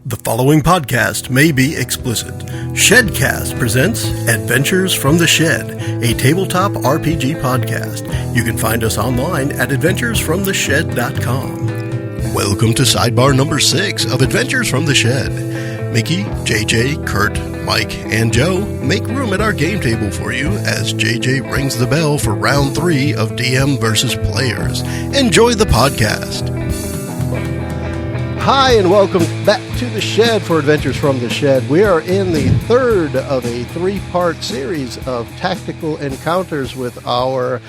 The following podcast may be explicit. Shedcast presents Adventures from the Shed, a tabletop RPG podcast. You can find us online at adventuresfromtheshed.com. Welcome to Sidebar number 6 of Adventures from the Shed. Mickey, JJ, Kurt, Mike, and Joe make room at our game table for you as JJ rings the bell for round 3 of DM versus Players. Enjoy the podcast. Hi, and welcome back to the Shed for Adventures from the Shed. We are in the third of a 3-part series of tactical encounters with our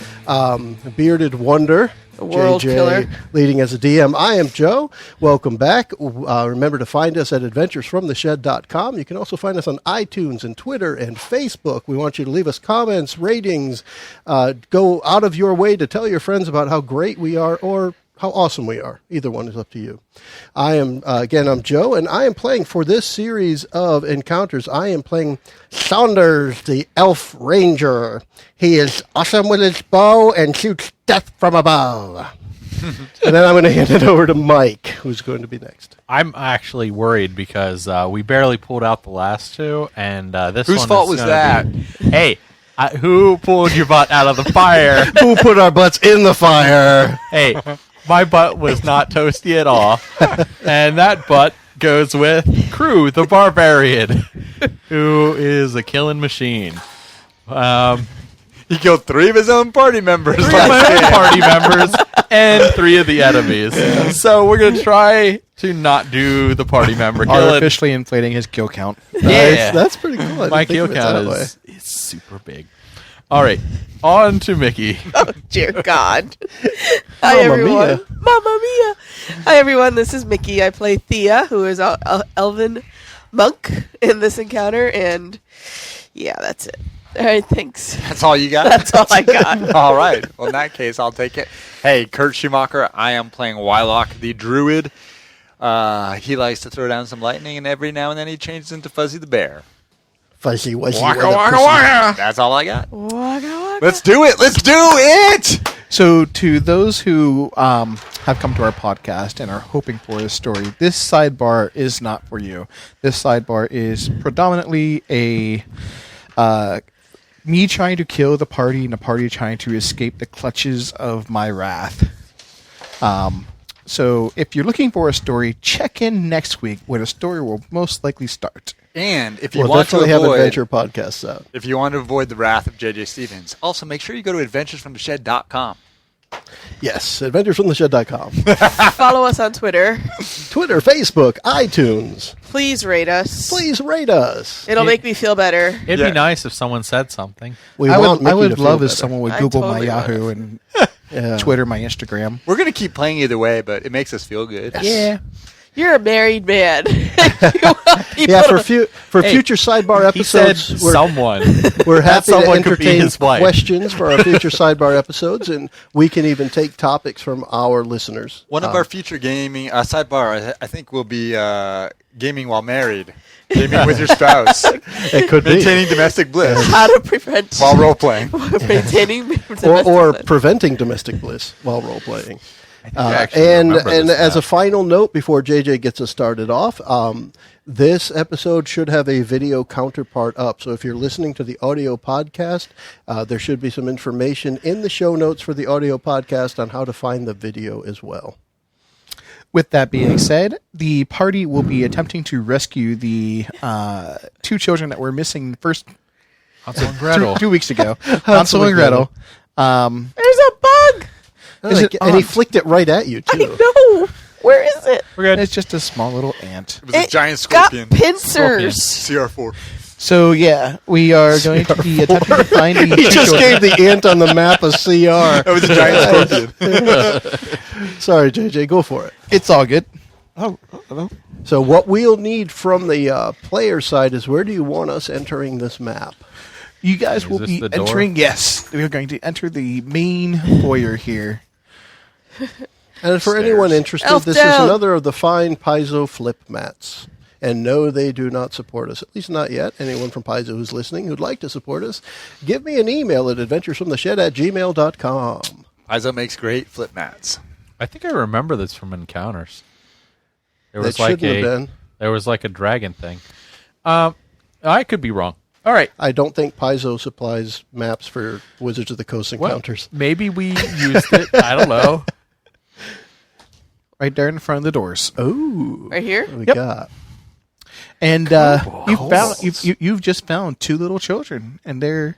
bearded wonder, World JJ, killer, leading as a DM. I am Joe. Welcome back. Remember to find us at adventuresfromtheshed.com. You can also find us on iTunes and Twitter and Facebook. We want you to leave us comments, ratings, go out of your way to tell your friends about how great we are or how awesome we are. Either one is up to you. I am, I'm Joe, and I am playing for this series of encounters. I am playing Saunders, the Elf Ranger. He is awesome with his bow and shoots death from above. And then I'm going to hand it over to Mike, who's going to be next. I'm actually worried because we barely pulled out the last two, and this Whose one fault is was that? Hey, who pulled your butt out of the fire? Who put our butts in the fire? Hey, my butt was not toasty at all, and that butt goes with Crew, the Barbarian, who is a killing machine. He killed 3 of his own party members. 3 of my own party members and 3 of the enemies. Yeah. So we're going to try to not do the party member kill. Artificially inflating his kill count. Yeah. That's pretty cool. My kill count is super big. All right, on to Mickey. Oh, dear God. Hi, everyone. Mamma mia. Hi, everyone. This is Mickey. I play Thea, who is an elven monk in this encounter, and yeah, that's it. All right, thanks. That's all you got? That's all I got. All right. Well, in that case, I'll take it. Hey, Kurt Schumacher. I am playing Wylock, the Druid. He likes to throw down some lightning, and every now and then he changes into Fuzzy the Bear. Fuzzy, wuzzy, Waka, waka, waka. That's all I got. Waka, waka. Let's do it. Let's do it. So, to those who have come to our podcast and are hoping for a story, this sidebar is not for you. This sidebar is predominantly me trying to kill the party and the party trying to escape the clutches of my wrath. So, if you're looking for a story, check in next week where the story will most likely start. And if you we'll want to definitely have avoid adventure podcasts out. If you want to avoid the wrath of J.J. Stevens, also make sure you go to adventuresfromtheshed.com. Yes, adventuresfromtheshed.com. Follow us on Twitter. Twitter, Facebook, iTunes. Please rate us. Please rate us. It'll make me feel better. It'd be nice if someone said something. I would love if someone would Google my totally Yahoo and Twitter my Instagram. We're going to keep playing either way, but it makes us feel good. Yes. Yeah. You're a married man. Yeah, for future sidebar episodes, He said someone. we're happy to someone could be entertain his wife. questions for our future sidebar episodes, and we can even take topics from our listeners. One of our future gaming sidebar, I think, will be gaming while married. Gaming with your spouse. It could be. Maintaining domestic bliss How to prevent while role-playing. maintaining or preventing domestic bliss while role-playing. And as a final note before JJ gets us started off, this episode should have a video counterpart up. So if you're listening to the audio podcast, there should be some information in the show notes for the audio podcast on how to find the video as well. With that being said, the party will be attempting to rescue the 2 children that were missing first Hansel and Gretel. 2 weeks ago. Hansel and Gretel. There's a bug. And he flicked it right at you, too. I know. Where is it? We're good. It's just a small little ant. It was a giant scorpion. Got pincers. CR4. So, yeah, we are going to be attempting to find the He just gave the ant on the map a CR. That was a giant scorpion. Sorry, JJ, go for it. It's all good. So what we'll need from the player side is, where do you want us entering this map? You guys Is will this be the door? entering, yes, we are going to enter the main foyer here. And for anyone interested, Elf this down. is another of the fine Paizo flip mats. And no, they do not support us, at least not yet. Anyone from Paizo who's listening who'd like to support us, give me an email at adventuresfromtheshed@gmail.com. Paizo makes great flip mats. I think I remember this from Encounters. There That was like shouldn't have been. There was like a dragon thing. I could be wrong. All right. I don't think Paizo supplies maps for Wizards of the Coast encounters. Maybe we used it. I don't know. Right there in front of the doors. Ooh. Right here? What we Yep. got? And you've just found 2 little children, and they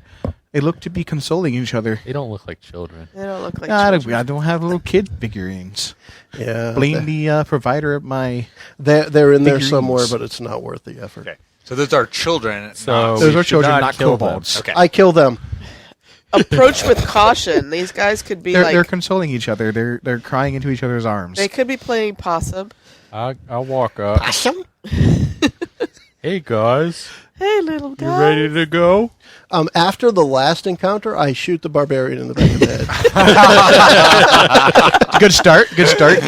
look to be consoling each other. They don't look like children. They don't look like I children. don't have little kid figurines. Yeah. Blame the provider of my. They're in there figurines. somewhere, but it's not worth the effort. Okay. So those are children. So Those we are should children, not kill them. kobolds. Okay. I kill them. Approach with caution. These guys could be They're consoling each other. They're crying into each other's arms. they could be playing possum. I'll walk up. Awesome. Hey, guys. Hey, little You guy. ready to go? After the last encounter, I shoot the barbarian in the back of the head. Good start. Good start.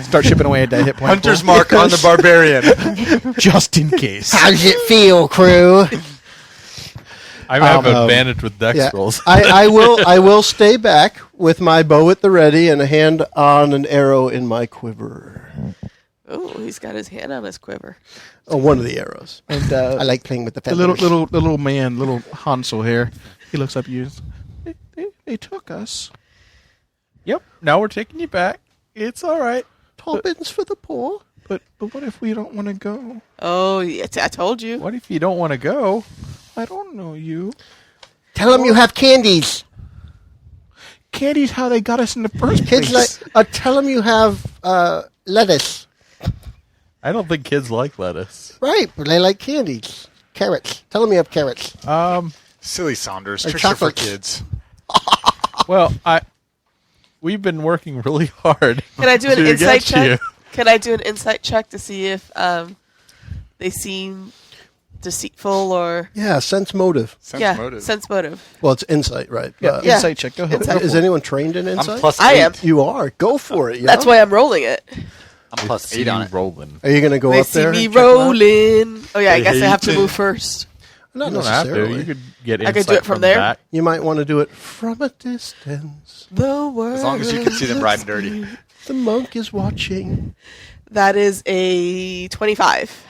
Start chipping away at that hit point. Hunter's mark on the barbarian. just in case. How's it feel, crew? I have advantage with dex rolls. I will stay back with my bow at the ready and a hand on an arrow in my quiver. Oh, he's got his hand on his quiver. Oh, one of the arrows. And I like playing with the the feathers. little man, little Hansel here. He looks up at you. They took us. Yep. Now we're taking you back. It's all right. Toppins for the poor. But what if we don't want to go? Oh, yeah, I told you. What if you don't want to go? I don't know you. Tell them you have candies. Candy's how they got us in the first Kids place. tell them you have lettuce. I don't think kids like lettuce. Right, but they like candies. Carrots. Tell them you have carrots. Silly Saunders. Or Tricks are for chocolates. kids. Well, we've been working really hard. Can I do an to insight get you. check? Can I do an insight check to see if they seem deceitful or Yeah, sense motive. Sense motive. sense motive? Well, it's insight, right? Yeah, Yeah. insight check. Go ahead. Insight. Is anyone trained in I'm insight? plus I 8. am. You are. Go for it. Yeah? That's why I'm rolling it. I'm plus See 8 on you it. rolling. Are you going to go They up see there? me and check them out? rolling. Oh yeah, I They guess I have to hate move it. first. Not You don't have to. necessarily. You could get I insight could do it from there? Back. You might want to do it from a distance. The world. As long as you can see them riding dirty. The monk is watching. That is a 25.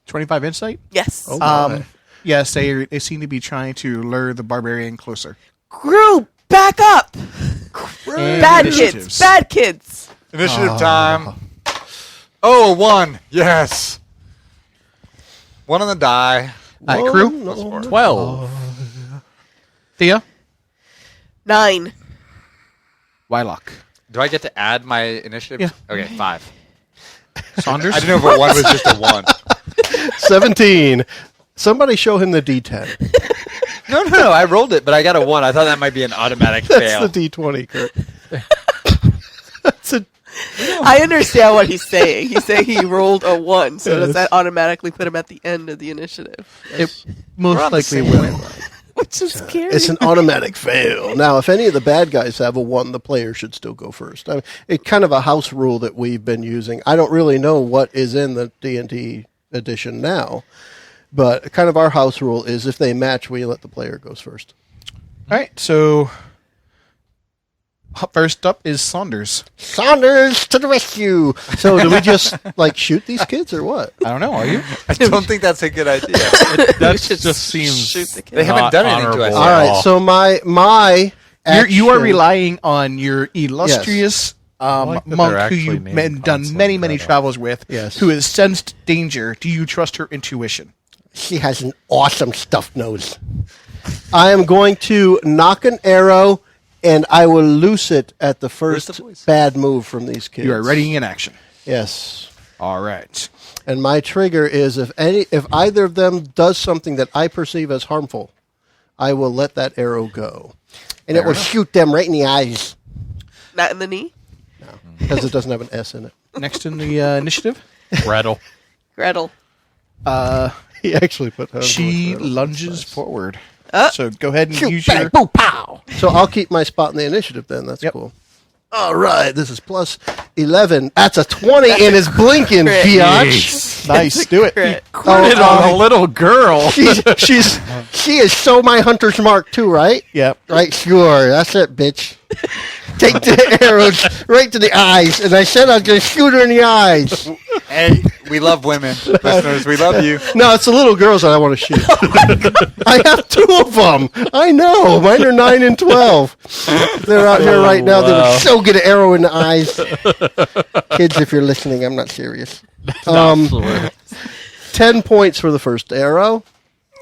25 insight. Yes. Oh, my. Yes, they seem to be trying to lure the barbarian closer. Group, back up. And Bad initiatives. kids. Bad kids. Initiative time. Oh, a 1. Yes. 1 on the die. All right, crew. No. 12. Thea. 9. Wylock. Do I get to add my initiative? Yeah. Okay, 5. Saunders. I didn't know if a 1 was just a 1. 17. Somebody show him the D10. No. I rolled it, but I got a 1. I thought that might be an automatic That's fail. the D20, Kurt. That's a, I understand what he's saying. He's saying he rolled a 1, so does that automatically put him at the end of the initiative? It most on the likely same will. Which is scary. it's an automatic fail. Now, if any of the bad guys have a 1, the player should still go first. I mean, it's kind of a house rule that we've been using. I don't really know what is in the D&D edition now, but kind of our house rule is if they match, we let the player goes first. All right, so first up is Saunders. Saunders to the rescue! So do we just, shoot these kids or what? I don't know. Are you? I don't think that's a good idea. That should just seems shoot the kid. They haven't not done anything to us honorable All yet. at right, so my You are action- relying on your illustrious like that they're monk who actually you've named done Hansel many, and many Gretel. travels with, Yes. who has sensed danger. Do you trust her intuition? She has an awesome stuffed nose. I am going to knock an arrow, and I will loose it at the Where's first the voice? bad move from these kids. You are ready in action. Yes. All right. And my trigger is if either of them does something that I perceive as harmful, I will let that arrow go. And it will shoot them right in the eyes Not in the knee? because it doesn't have an S in it. Next in the initiative, Gretel. Gretel. He actually put she lunges forward. Uh. So go ahead and Shoot, use bang, your. boom, pow. So I'll keep my spot in the initiative then. That's Yep. cool. All right, this is plus 11. That's a 20 and it's blinking, crit. biatch. Nice. Do it. Crit. Crit on a little girl. She is so my hunter's mark too, right? Yep. Right, sure. That's it, bitch. Take the arrows right to the eyes. And I said I was going to shoot her in the eyes. Hey, we love women. Listeners, we love you. No, it's the little girls that I want to shoot. I have 2 of them. I know. Mine are 9 and 12. They're out here right now. They would so get an arrow in the eyes. Kids, if you're listening, I'm not serious. 10 points for the first arrow.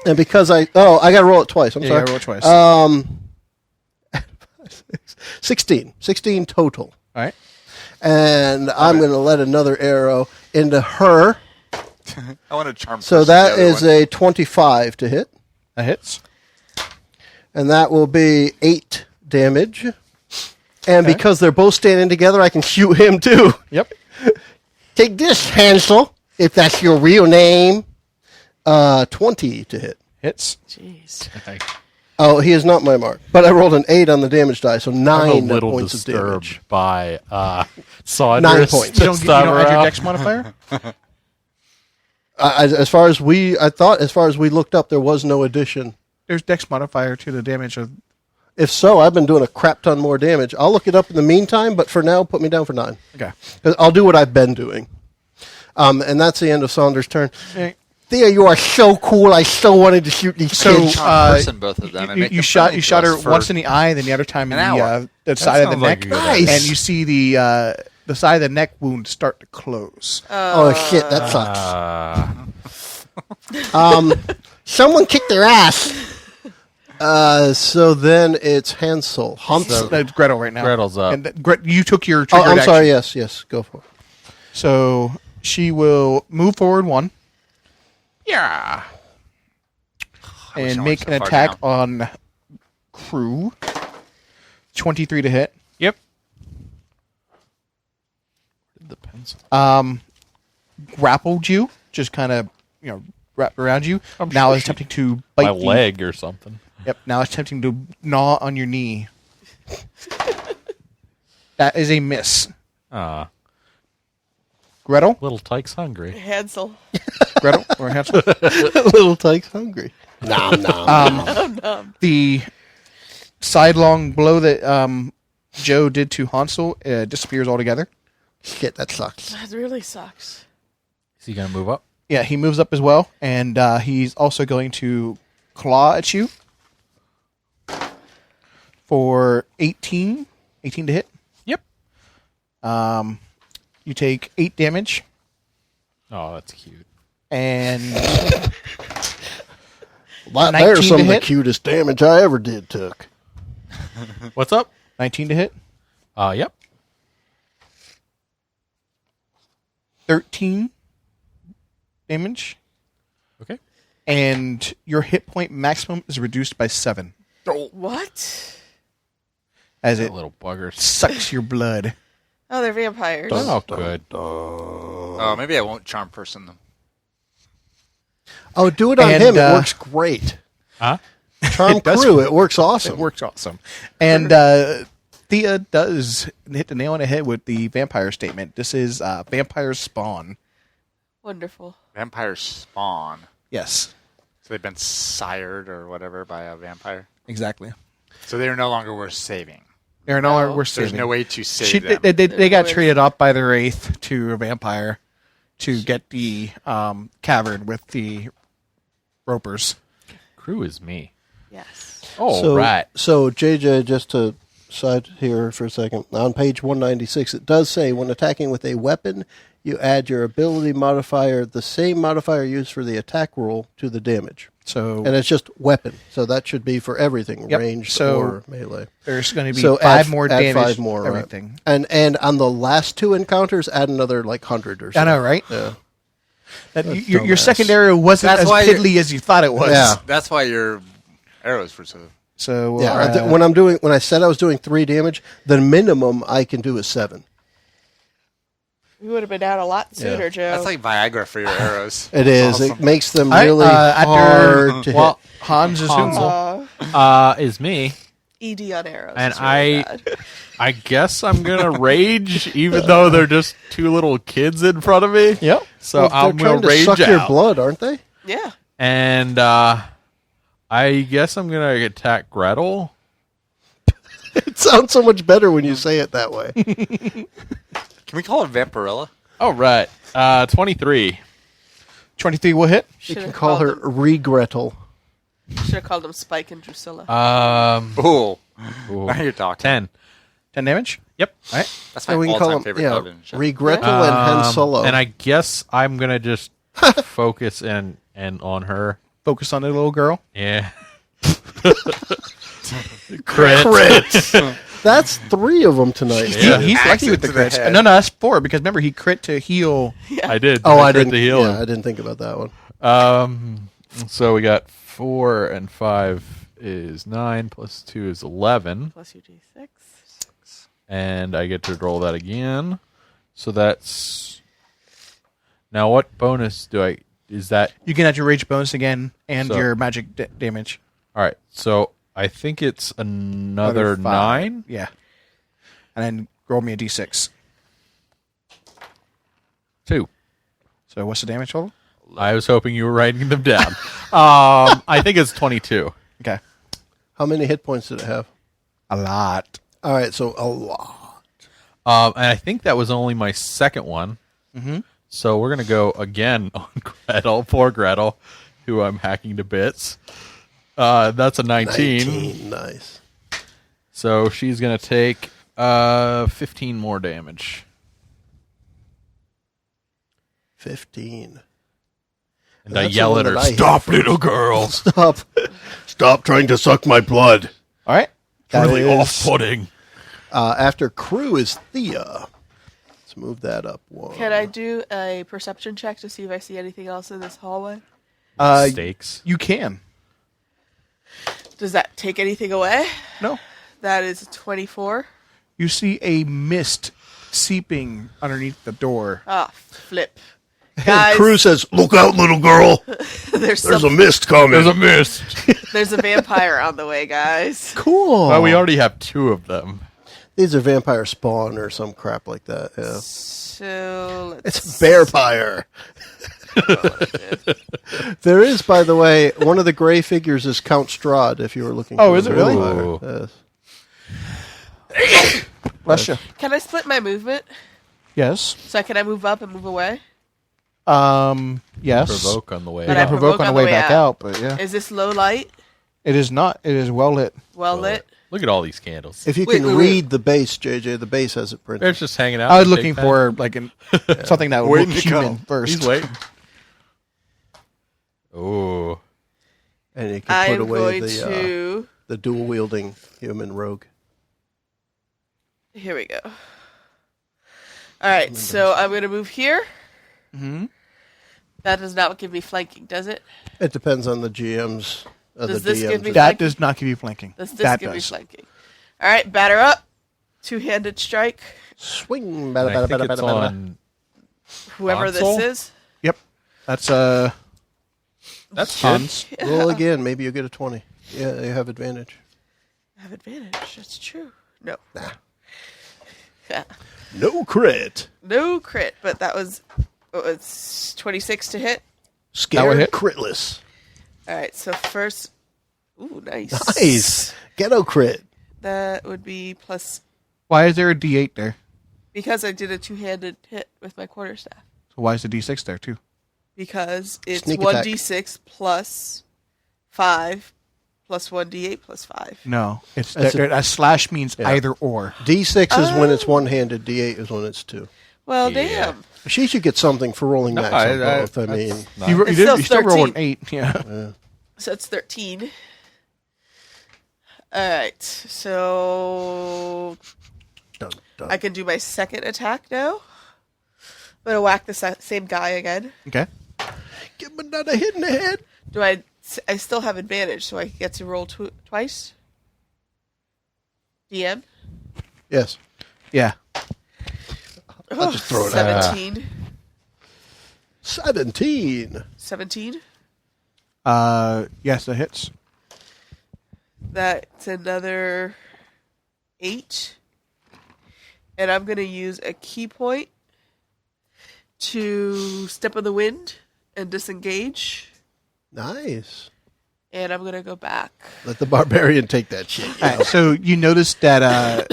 And because I got to roll it twice. I'm sorry. Yeah, roll it twice. 16 total. All right. And I'm going to let another arrow into her. I want to charm. So that is a 25 to hit. That hits. And that will be 8 damage. And because they're both standing together, I can shoot him too. Yep. Take this, Hansel, if that's your real name. 20 to hit. Hits. Jeez. Oh, he is not my mark. But I rolled an 8 on the damage die, so 9 I'm a little points of damage. disturbed by Saunders. 9 points. You don't add your dex modifier? As far as we looked up, there was no addition. There's dex modifier to the damage of... If so, I've been doing a crap ton more damage. I'll look it up in the meantime, but for now, put me down for 9. Okay. 'Cause I'll do what I've been doing. And that's the end of Saunders' turn. Okay. Thea, you are so cool. I so wanted to shoot these kids. Person, both of them. And make You them shot friendly to her us for once in the eye, then the other time in an hour. the side of the sounds like neck. a good idea. Nice. And you see the side of the neck wound start to close. Oh, shit, that sucks. Someone kicked their ass. So then it's Hansel. That's Gretel right now. Gretel's up. And you took your Oh, triggered I'm action. sorry. Yes. Go for it. So she will move forward 1. Yeah. wish I And went make so an far attack down. on Crew. 23 to hit. Yep. The pencil. Grappled you. Just kind of, wrapped around you. I'm Now sure it's she- attempting to bite My the- leg or something. Yep. Now it's attempting to gnaw on your knee. That is a miss. Gretel? Little Tyke's hungry. Hansel. Gretel or Hansel? Little Tyke's hungry. Nom, nom. The sidelong blow that Joe did to Hansel disappears altogether. Shit, that sucks. That really sucks. Is he going to move up? Yeah, he moves up as well, and he's also going to claw at you for 18. 18 to hit. Yep. You take 8 damage, Oh, that's cute. and There's 19 some to of the hit. cutest damage I ever took. What's up? 19 to hit. Yep. 13 damage, Okay. and your hit point maximum is reduced by 7 What? as That it little buggers. sucks your blood. Oh, they're vampires. Oh, good. Oh, maybe I won't charm person them. Oh, do it on And, him. It works great. Huh? Charm It does Crew. work. It works awesome. It works awesome. And Thea does hit the nail on the head with the vampire statement. This is vampire spawn. Wonderful. Vampires spawn. Yes, So they've been sired or whatever by a vampire. exactly. So they are no longer worth saving. Aaron, all No. we're There's saving. no way to save them. They got There's- traded up by the Wraith to a vampire to get the cavern with the ropers. Crew is me. Yes. Oh, so, right. So, JJ, just to side here for a second, on page 196, it does say when attacking with a weapon, you add your ability modifier, the same modifier used for the attack roll, to the damage. So And it's just weapon. So that should be for everything, Yep. ranged So- or melee. there's going to be So 5 add, more add damage. 5 more, right. everything. And on the last 2 encounters, add another 100 or I something. know, right? Yeah. Your dumbass. secondary wasn't That's as why piddly as you thought it was. Yeah. That's why your arrows were so... So Yeah, when I said I was doing 3 damage, the minimum I can do is 7. We would have been out a lot sooner, Joe. That's like Viagra for your arrows. It That's is. awesome. It makes them All right, really hard to Well, Hans is Hansel. who? Is me. ED on arrows. And is really I- bad. I guess I'm gonna rage, even though they're just 2 little kids in front of me. Yep. So Well, I'm they're trying gonna to rage suck out. your blood, aren't they? Yeah. And I guess I'm gonna attack Gretel. It sounds so much better when you say it that way. Can we call it Vampirella? All right. 23. 23 will hit. You can call her Regrettal. Should have called them Spike and Drusilla. Ooh. Ooh. Now you're talking. 10. 10 damage. Yep. All right. That's my And we can call all-time them favorite television show. Regrettal and Han Solo. And I guess I'm going to just focus and on her. Focus on the little girl. Yeah. Crit. That's 3 of them tonight. Yeah. He's Axe lucky with the into the crits. head. No, that's 4 because remember he crit to heal. I did. Oh, I crit didn't. to heal Yeah, him. I didn't think about that one. So we got 4 and 5 is 9 plus 2 is 11. Plus your D6. And I get to roll that again. So that's... Now what bonus do I... Is that... You can add your rage bonus again and So- your magic damage. All right. So I think it's another 5. 9. Yeah. And then roll me a d6. 2. So what's the damage total? I was hoping you were writing them down. I think it's 22. Okay. How many hit points did it have? A lot. All right, so a lot. And I think that was only my second one. Mm-hmm. So we're going to go again on Gretel. Poor Gretel, who I'm hacking to bits. That's a 19. Nice. So she's going to take 15 more damage. 15. And I That's yell the at one her, that I hit "Stop, first." little girl! Stop. Stop trying to suck my blood. All right. That Really is- off-putting." After Crew is Thea. Let's move that up one. Can I do a perception check to see if I see anything else in this hallway? Stakes. You can. Does that take anything away? No. That is 24. You see a mist seeping underneath the door. Ah, flip. And Guys, Crew says, "Look out, little girl. there's There's a mist coming." There's a mist. there's a vampire on the way, guys. Cool. Well, we already have 2 of them. These are vampire spawn or some crap like that. Yeah. So let's It's Bearpire. There is, by the way, one of the gray figures is Count Strahd, if you were looking Oh, for is a it really? vampire. Ooh. Yes. Bless you. Can I split my movement? Yes. So can I move up and move away? Yes. Provoke on the way. You But can I provoke on the way back out, but yeah. Is this low light? It is not. It is well lit. Well lit? Look at all these candles. If you Wait, can wait, wait. read the base, JJ, the base has it printed. They're just hanging out. I was with looking Big for like something that would Waiting look to go. human first. He's waiting. Oh, And you can I put am away going to... the dual-wielding human rogue. Here we go. All right, so I'm going to move here. Mm-hmm. That does not give me flanking, does it? It depends on the GM's. Does the this DM's. give me- That does not give you flanking. Does this that give me does. flanking? All right, batter up. Two-handed strike. Swing. and I think it's on. Whoever Console? this is. Yep. That's That's good. Hans. Roll again. Maybe you'll get a 20. Yeah, you have advantage. I have advantage. That's true. No. Nah. Yeah. No crit. No crit, but that was... What was 26 to hit? That Scared would hit. critless. All right, so first... Ooh, nice. Nice. Ghetto crit. That would be plus... Why is there a D8 there? Because I did a two-handed hit with my quarterstaff. So why is the D6 there too? Because it's Sneak attack. 1d6 plus 5 plus 1d8 plus 5. No, it's That's a slash means Yeah. either or. D6 is when it's one-handed. D8 is when it's two. Well, Yeah. damn. She should get something for rolling max on both. I mean, You It's still still roll an 13. 8. Yeah. So it's 13. All right, so dun, dun. I can do my second attack now. I'm going to whack the same guy again. Okay. Give him another hit in the head. Do I still have advantage, so I get to roll twice? DM? Yes. Yeah. I'll just throw it out. 17. 17. 17. Yes, that hits. That's another 8. And I'm going to use a key point to step in the wind and disengage. Nice. And I'm going to go back. Let the barbarian take that shit. All right, so you notice that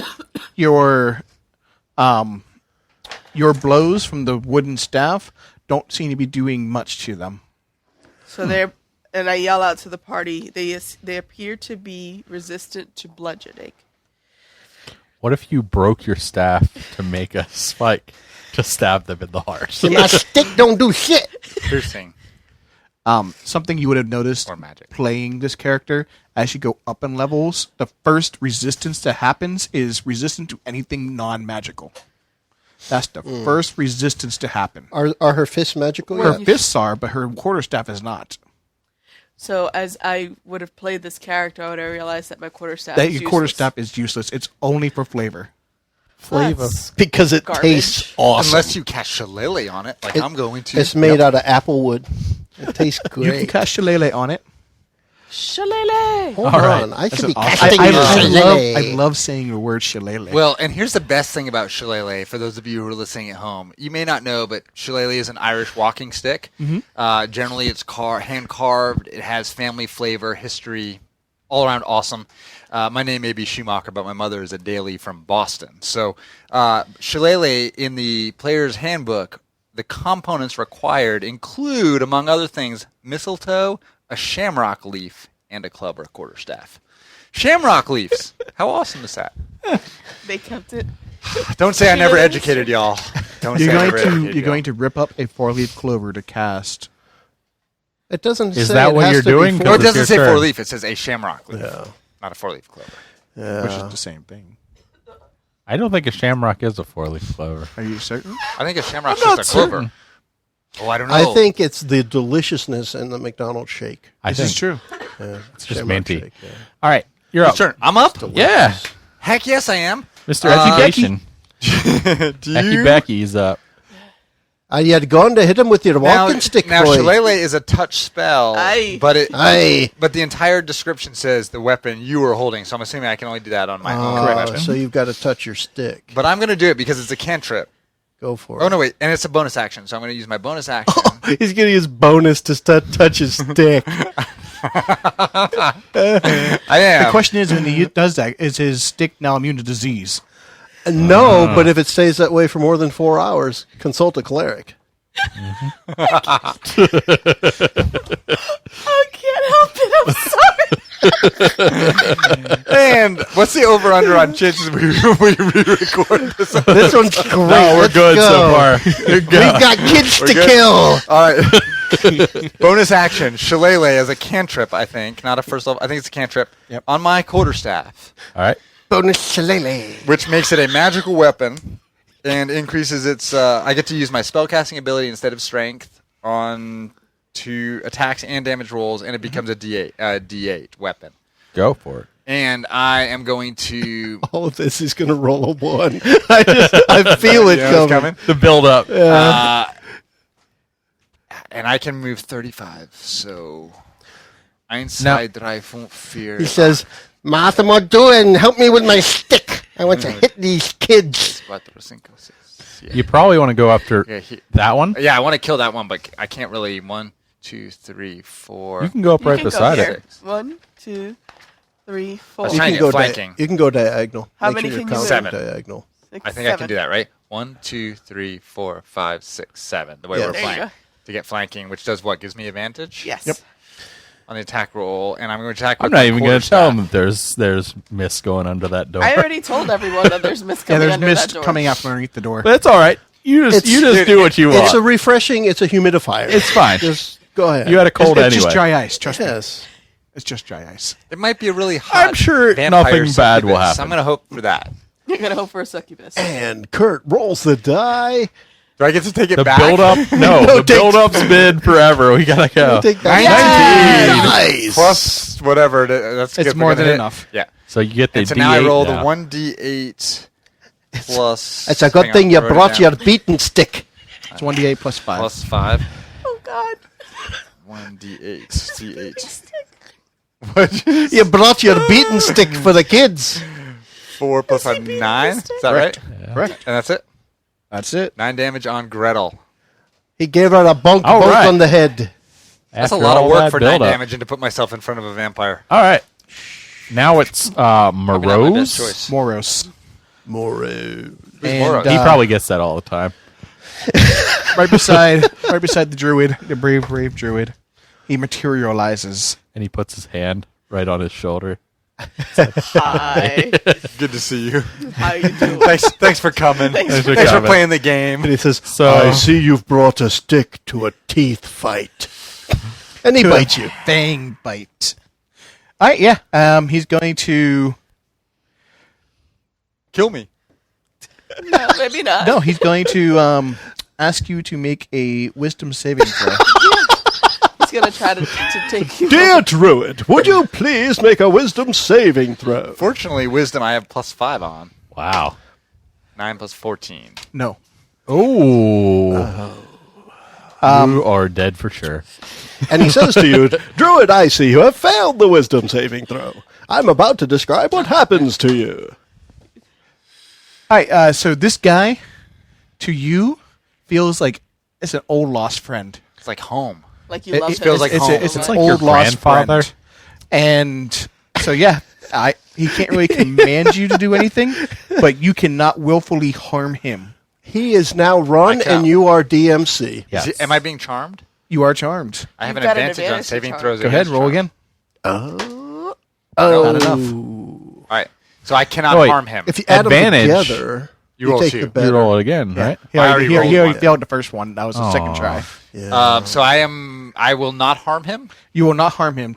your your blows from the wooden staff don't seem to be doing much to them. So they're, and I yell out to the party, they appear to be resistant to bludgeoning. What if you broke your staff to make a spike to stab them in the heart? So my stick don't do shit. Piercing. Something you would have noticed Or magic. playing this character, as you go up in levels, the first resistance that happens is resistant to anything non-magical. That's the first resistance to happen. Are her fists magical Her yet? fists are, but her quarterstaff is not. So as I would have played this character, I would have realized that my quarterstaff That is your useless. quarterstaff is useless. It's only for flavor. Flavor. That's Because it garbage. tastes awesome. Unless you cast shillelagh on it, like I'm going to. It's made out of apple wood. It tastes You can great. cast shillelagh on it. Shillelagh! Hold All right. on. I That's could be an awesome- casting I shillelagh. love saying the word shillelagh. Well, and here's the best thing about shillelagh for those of you who are listening at home. You may not know, but shillelagh is an Irish walking stick. Generally, it's hand carved. It has family flavor, history, all around awesome. My name may be Schumacher, but my mother is a Daly from Boston. So shillelagh in the player's handbook, the components required include, among other things, mistletoe, a shamrock leaf, and a club or quarterstaff. Shamrock leaves. How awesome is that? They kept it. Don't say I never Feelings. educated y'all. Don't You're say I going never to educated you're y'all. going to rip up a 4-leaf clover to cast. It doesn't Is say that it what has you're to be doing? four- No, it It's doesn't your say turn. four-leaf. It says a shamrock leaf, Yeah. not a four-leaf clover. Which is the same thing. I don't think a shamrock is a 4-leaf clover. Are you certain? I think a shamrock's I'm just not a clover. certain. Oh, I don't know. I think it's the deliciousness in the McDonald's shake. I This think is true. Yeah, it's just Shamrock minty. shake, yeah. All right, you're up. Turn. I'm up. Yeah, Heck yes, I am. Mr. Education. Do Becky Becky's up. You had gone to hit him with your walking stick, now boy. shillelagh is a touch spell, Aye. but it. Aye. But the entire description says the weapon you are holding, so I'm assuming I can only do that on my own weapon. So you've got to touch your stick. But I'm going to do it because it's a cantrip. Go for it. Oh no, wait, and it's a bonus action, so I'm going to use my bonus action. He's going to use bonus to touch his stick. I am. The question is, when he does that, is his stick now immune to disease? No, but if it stays that way for more than 4 hours, consult a cleric. I can't help it. I'm sorry. And what's the over/under on chances we re-record this? This one's great. No, we're Let's good go. so far. You're good. We've got kids to good? kill. All right. Bonus action. Shillelagh as a cantrip, I think. Not a first level. I think it's a cantrip. Yep. On my quarterstaff, All right. Bonus shillelagh. which makes it a magical weapon and increases its. I get to use my spellcasting ability instead of strength on to attacks and damage rolls, and it becomes a D8 weapon. Go for it. And I am going to. All of this is going to roll a 1. I feel it Yeah, it's coming. The build up. And I can move 35, so. Einside drei fünf vier. He says, Martha, what doing? Help me with my stick. I want to hit these kids. Cuatro, cinco, seis, siete. You probably want to go after that one. Yeah, I want to kill that one, but I can't really. 1, 2, 3, 4. You can go up You right can go beside here. it. 1, 2, 3, 4. was You trying can to get go flanking. you can go diagonal. How Make many sure can you're you counting move? diagonal. 6, I think I can do that, right? 1, 2, 3, 4, 5, 6, 7. The way Yeah. we're There you playing go. to get flanking, which does what? Gives me advantage. Yes. Yep. On the attack roll, and I'm going to attack. I'm with not my even going to tell quarterstaff. them that there's mist going under that door. I already told everyone that there's mist Yeah, coming there's under mist that door. coming out from underneath the door. But it's all right. You just It's- do what you want. It's a refreshing, it's a humidifier. It's fine. Just go ahead. You had a cold it's anyway. just dry ice. Trust me. Yes. It's just dry ice. It might be a really hot. I'm sure vampire nothing bad will succubus. happen. I'm going to hope for that. You're going to hope for a succubus. And Kurt rolls the die. Do I get to take it The back? build up, no, the take- build up's been forever. We gotta go. Take that. 19 Nice. plus whatever. That's It's good. more We're than gonna hit. enough. Yeah. So you get the And so D8 now I roll the now. 1d8 plus. It's a good hang thing on, you wrote it brought down. your beating stick. It's 1d8 plus 5. Plus 5. Oh, God. 1d8. D8. You brought your beating stick for the kids. 4 plus 5, 9. Is that right? Correct. And that's it. That's it. 9 damage on Gretel. He gave her a bonk All both right. on the head. That's After a lot of all work that for 9 build-up. damage and to put myself in front of a vampire. All right. Now it's Probably not my best Morose. choice. Moros. Moro. Who's And, Moros? He probably gets that all the time. right beside the druid, the brave druid. He materializes. And he puts his hand right on his shoulder. Hi. Good to see you. How you doing? Thanks for coming. Thanks for Thanks for coming. playing the game. And he says, So- I see you've brought a stick to a teeth fight. And he bites you. Fang bite. All right, yeah. He's going to. Kill me. No, maybe not. No, he's going to ask you to make a wisdom saving throw. He's gonna try to take you. Dear Druid, would you please make a wisdom saving throw? Fortunately, wisdom I have +5 on. Wow. 9 + 14. No. Oh. You are dead for sure. And he says to you, Druid, I see you have failed the wisdom saving throw. I'm about to describe what happens to you. All right, so this guy, to you, feels like it's an old lost friend. It's like home. Like you love It him. feels like home. It's an like old your lost grandfather. friend. And so, yeah, he can't really command you to do anything, but you cannot willfully harm him. He is now run, I count. and you are DMC. Yes. Am I being charmed? You are charmed. I have You've an got an advantage on advantage to saving charm. throws. Go ahead, against roll charm. again. Oh. Not enough. All right. So I cannot Oh, wait. harm him. If you add Advantage. them together, You roll take 2. the You better. roll it again, right? He I already, already rolled one. failed the first one. That was the second Aw. try. Yeah. So I will not harm him, You will not harm him.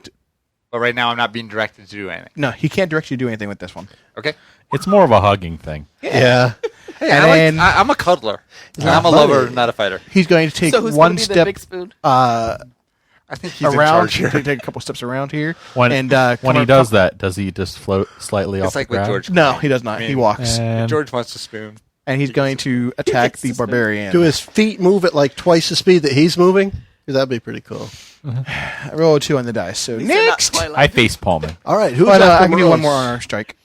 but right now I'm not being directed to do anything. No, he can't direct you to do anything with this one. Okay. It's more of a hugging thing. yeah. Hey, And then- I'm a cuddler. And I'm a funny. lover, not a fighter. He's going to take So who's one gonna be the step big spoon? I think he's in around. charge here. Take a couple steps around here. When, and when come he up- does that, does he just float slightly It's off like the with ground? George. No, Clooney. he does not. I mean, He walks. And George wants to spoon. And he's going to attack the the spoon. barbarian. Do his feet move at like twice the speed that he's moving? 'Cause that'd be pretty cool. I roll a 2 on the dice. So These are not next. Twilight. I face palm him. All right, who's Well, after I can do one Morose? more honor strike.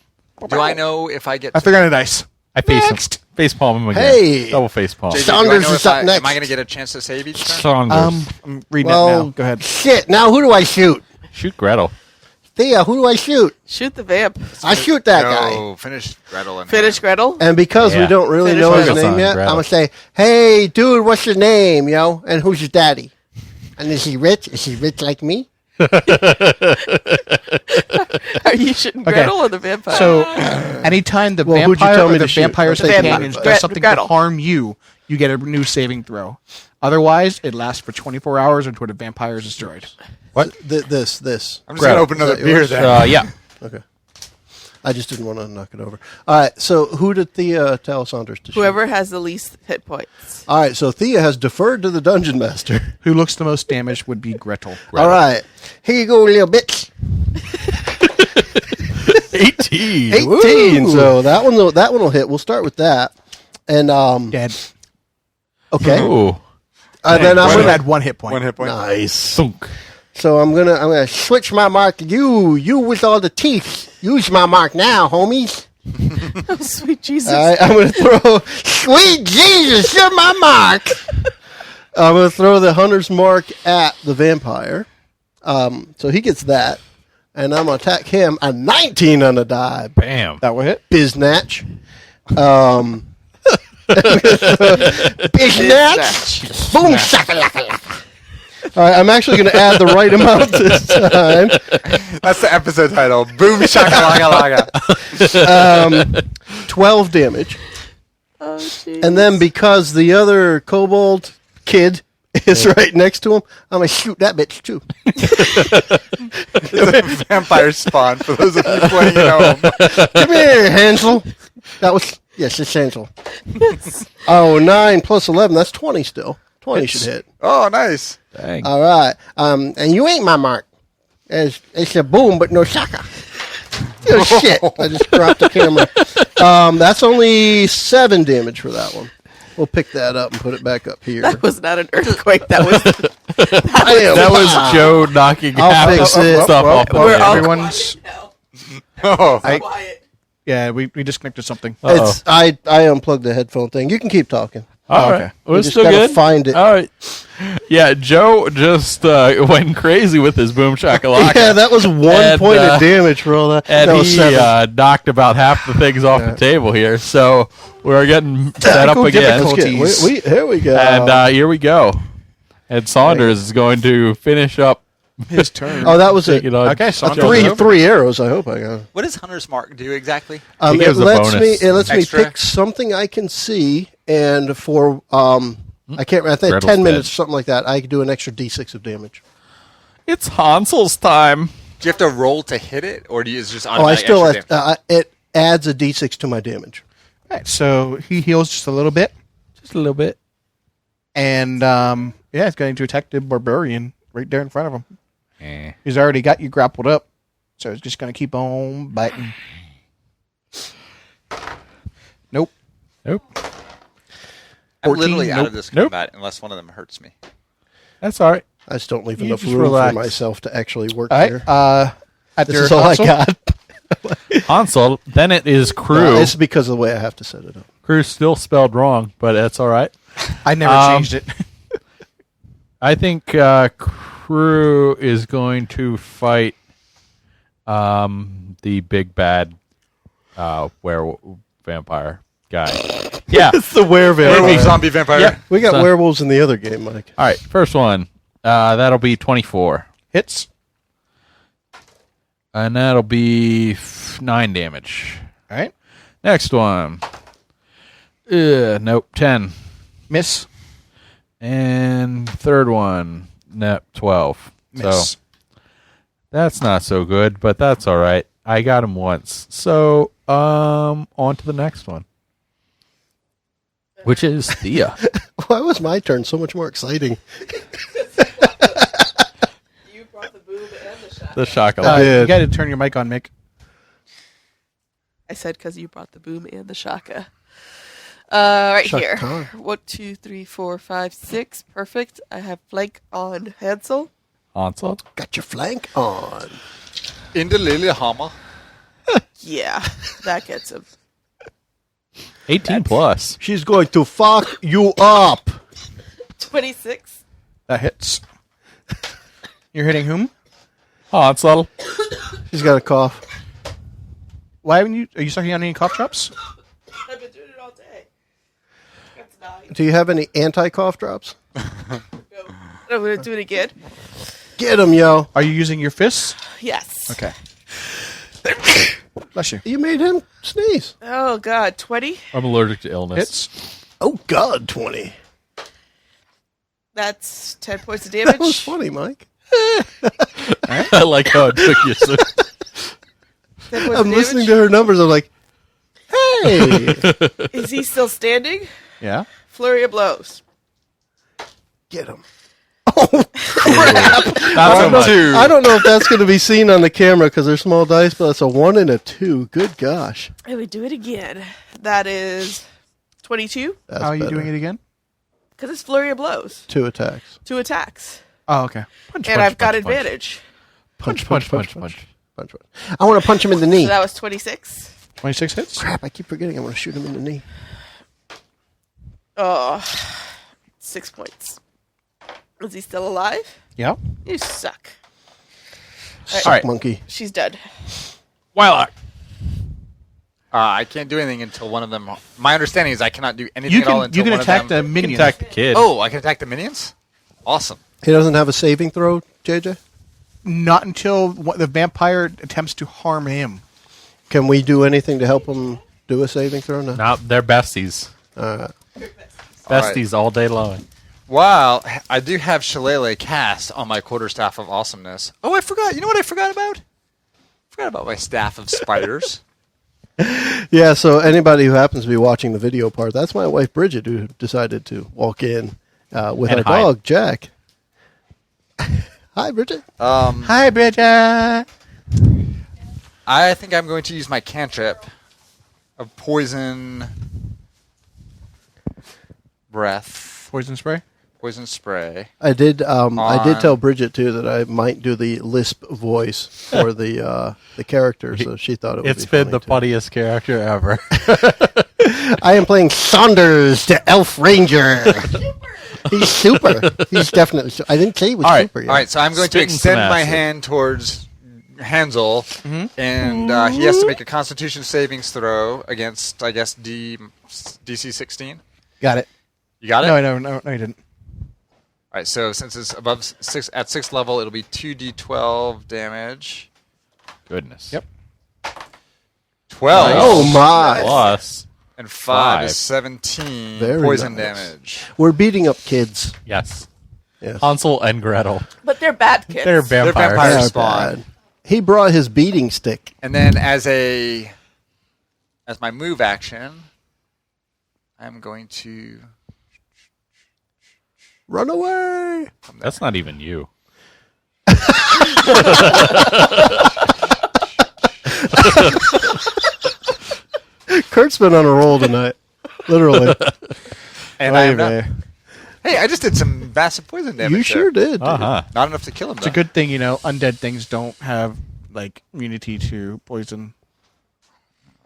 Do I know if I get? I figured on a dice. I face Next. him. Face palm him again. Hey! Double face palm. JJ, Saunders do I know is if up next. Am I going to get a chance to save each turn? Saunders. I'm reading Well, it now. Go ahead. Shit, now who do I shoot? Shoot Gretel. Thea, who do I shoot? Shoot the vamp. I shoot that guy. No, finish Gretel. And Finish Gretel. And because we Yeah. don't really Finish know his Gretel's name on yet, Gretel. I'm going to say, hey, dude, what's your name, yo? And who's your daddy? And is he rich? Is he rich like me? Are you shooting Okay. Gretel or the vampire? So, anytime the Well, who'd you vampire tell or me the to shoot? vampire's The vampire. companions Gre- does something to Gretel. harm you, you get a new saving throw. Otherwise, it lasts for 24 hours until the vampire is destroyed. What? This. I'm just going to open Is another that beer yours? then. Yeah. Okay. I just didn't want to knock it over. All right, so who did Thea tell Saunders to shoot? Whoever has the least hit points. All right, so Thea has deferred to the dungeon master. Who looks the most damaged would be Gretel. All right, here you go, little bitch. 18. 18. Woo. So that one will hit. We'll start with that. And Dead. okay, Ooh. and then I'm One gonna had 1 hit point. 1 hit point. nice. Sunk. So I'm gonna switch my mark to you. You with all the teeth. Use my mark now, homies. Oh, sweet Jesus. All right, I'm gonna throw. Sweet Jesus, you're my mark. I'm gonna throw the hunter's mark at the vampire. So he gets that, and I'm gonna attack him. A 19 on the die. Bam. That will hit. Biznatch. Biznatch. Boom, shakalaka. All right, I'm actually going to add the right amount this time. That's the episode title. Boom shakalaka. 12 damage. Oh, jeez. And then because the other kobold kid is right next to him, I'm going to shoot that bitch too. It's a vampire spawn for those of you playing at home. Come here, Hansel. Yes, it's Hansel. Oh, 9 plus 11, that's 20 still. 20 should hit. Oh, nice. Dang. All right. And you ain't my mark. It's a boom, but no shaka. Oh, shit. I just dropped the camera. That's only 7 damage for that one. We'll pick that up and put it back up here. That was not an earthquake. That was. That was Joe knocking I'll half fix the it. stuff off We're of all him. Everyone's. Oh, quiet. Yeah, we disconnected something. It's I unplugged the headphone thing. You can keep talking. All okay. right. Well, We it's just still gotta good. find it. All right. Yeah, Joe just went crazy with his boom shakalaka. Yeah, that was 1 And, point of damage for all that. And No, he 7. knocked about half the things off the table here. So we're getting set up Technical again. difficulties. Here we go. And here we go. And Saunders is going to finish up. His turn. oh, that was Take it. it on. Okay, so Three arrows. I hope I got. What does Hunter's Mark do exactly? He It gives a lets bonus. me. It lets me Extra? pick something I can see, and for I can't. I think Gretel's 10 dead. minutes, something like that. I could do an extra D6 of damage. It's Hansel's time. Do you have to roll to hit it, or do you is it just Oh, I automatic still. extra damage? It adds a D6 to my damage. All right, so he heals just a little bit, Just a little bit. and he's going to attack the barbarian right there in front of him. Eh. He's already got you grappled up, so he's just going to keep on biting. Nope. Nope. I'm 14, literally out nope. of this Nope. combat unless one of them hurts me. That's all right. I just don't leave You enough just room relax. for myself to actually work All right. here. At This their is all console. I got. Hansel. Then it is Crew. It's because of the way I have to set it up. Crew's still spelled wrong, but that's all right. I never changed it. I think Crew is going to fight the big bad vampire guy. Yeah. It's the werewolf. Werewolf zombie vampire. Yeah. We got So- werewolves in the other game, Mike. All right, first one. That'll be 24. Hits. And that'll be 9 damage. All right. Next one. Nope, 10. Miss. And third one. Nope, 12. Miss. So that's not so good, but that's all right. I got him once. So on to the next one. Which is Thea. Why was my turn so much more exciting? You brought the boom and the shot. The Shakalaka. did. You got to turn your mic on, Mick. I said because you brought the boom and the shaka. Right here. Shaka. 1, 2, 3, 4, 5, 6. Perfect. I have flank on Hansel. Hansel. Got your flank on. In the Lillehammer. Yeah, that gets him. 18 plus. She's going to fuck you up. 26. That hits. You're hitting whom? Hansel. She's got a cough. Why haven't you? Are you sucking on any cough drops? I've been doing it all day. That's 9. Do you have any anti-cough drops? No. I'm going to do it again. Get him, yo. Are you using your fists? Yes. Okay. Bless you. You made him sneeze. Oh, God. 20. I'm allergic to illness. Hits. Oh, God, 20. That's 10 points of That was damage. funny, Mike. I like how it took you. 10 points I'm of listening damage. to her numbers. I'm like, hey, Is he still standing? Yeah. Flurry of blows. get him. Not so much. I don't know if that's going to be seen on the camera because they're small dice, but it's a 1 and a 2. Good gosh. I would do it again. That is 22. That's How are you better. doing it again? Because it's flurry of blows. 2 attacks. 2 attacks. Oh, okay. Punch, And punch, I've got punch, punch. advantage. Punch, punch, punch, punch. Punch. I want to punch him in the knee. So that was 26. 26 hits. Crap, I keep forgetting I want to shoot him in the knee. Oh, 6 points. Is he still alive? Yeah. You suck. Suck All right. monkey. She's dead. Wylock. I can't do anything until one of them. My understanding is I cannot do anything You at all can until you can one attack of the them. You can minion. attack the kid. Oh, I can attack the minions. Awesome. He doesn't have a saving throw, JJ? Not until the vampire attempts to harm him. Can we do anything to help him do a saving throw? No. No, they're besties. Besties all day long. Wow, I do have Shillelagh cast on my quarterstaff of awesomeness. Oh, I forgot. You know what I forgot about? I forgot about my staff of spiders. Yeah, so anybody who happens to be watching the video part, that's my wife Bridget who decided to walk in with And her hide. dog, Jack. Hi, Bridget. Hi, Bridget. I think I'm going to use my cantrip of poison breath, Poison spray. poison spray. I did On- tell Bridget too that I might do the lisp voice for the character, so she thought it would It's be been funny, the too. funniest character ever. I am playing Saunders, the Elf Ranger. He's super. He's definitely. I didn't say he was super yet. All right, so I'm going to Spitting extend some my acid. hand towards Hansel, and he has to make a Constitution savings throw against, I guess, DC 16. Got it. You got it? No, you didn't. All right, so since it's above at 6th level, it'll be 2d12 damage. Goodness. Yep. 12. Oh my! Plus. And 5 is Five. 17 Very poison nice. damage. We're beating up kids. Yes. Yes. Hansel and Gretel. But they're bad kids. They're vampires. vampires. They're Spawn. bad. He brought his beating stick. And then as my move action, I'm going to Run away! That's not even you. Kurt's been on a roll tonight. Literally. and I am not, Hey, I just did some massive poison damage. You sure there. did. Dude. Uh-huh. Not enough to kill him, It's a good thing, undead things don't have, like, immunity to poison.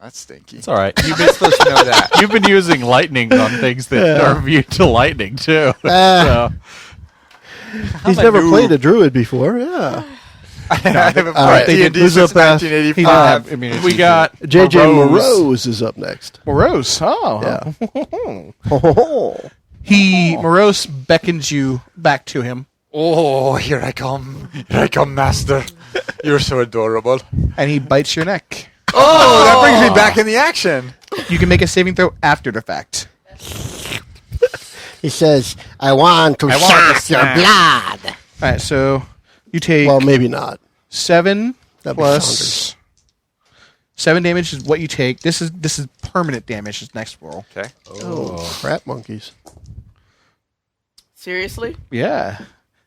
That's stinky. It's all right. You've been supposed to know that. You've been using lightning on things that are immune to lightning, too. Ah. So, He's never played a druid before. Yeah. I haven't right, played D&D who's since up, He didn't 1985. have immunity. we got JJ Morose. Morose is up next. Morose. Oh. Yeah. Morose beckons you back to him, Oh, here I come. Here I come, master. You're so adorable. and he bites your neck. Oh, that brings me back in the action. You can make a saving throw after the fact. He says, I want to suck your blood. All right, so you take Well, maybe not. 7 That'd be plus 7 damage is what you take. This is permanent damage. This next roll. Okay. Oh, crap monkeys. Seriously? Yeah,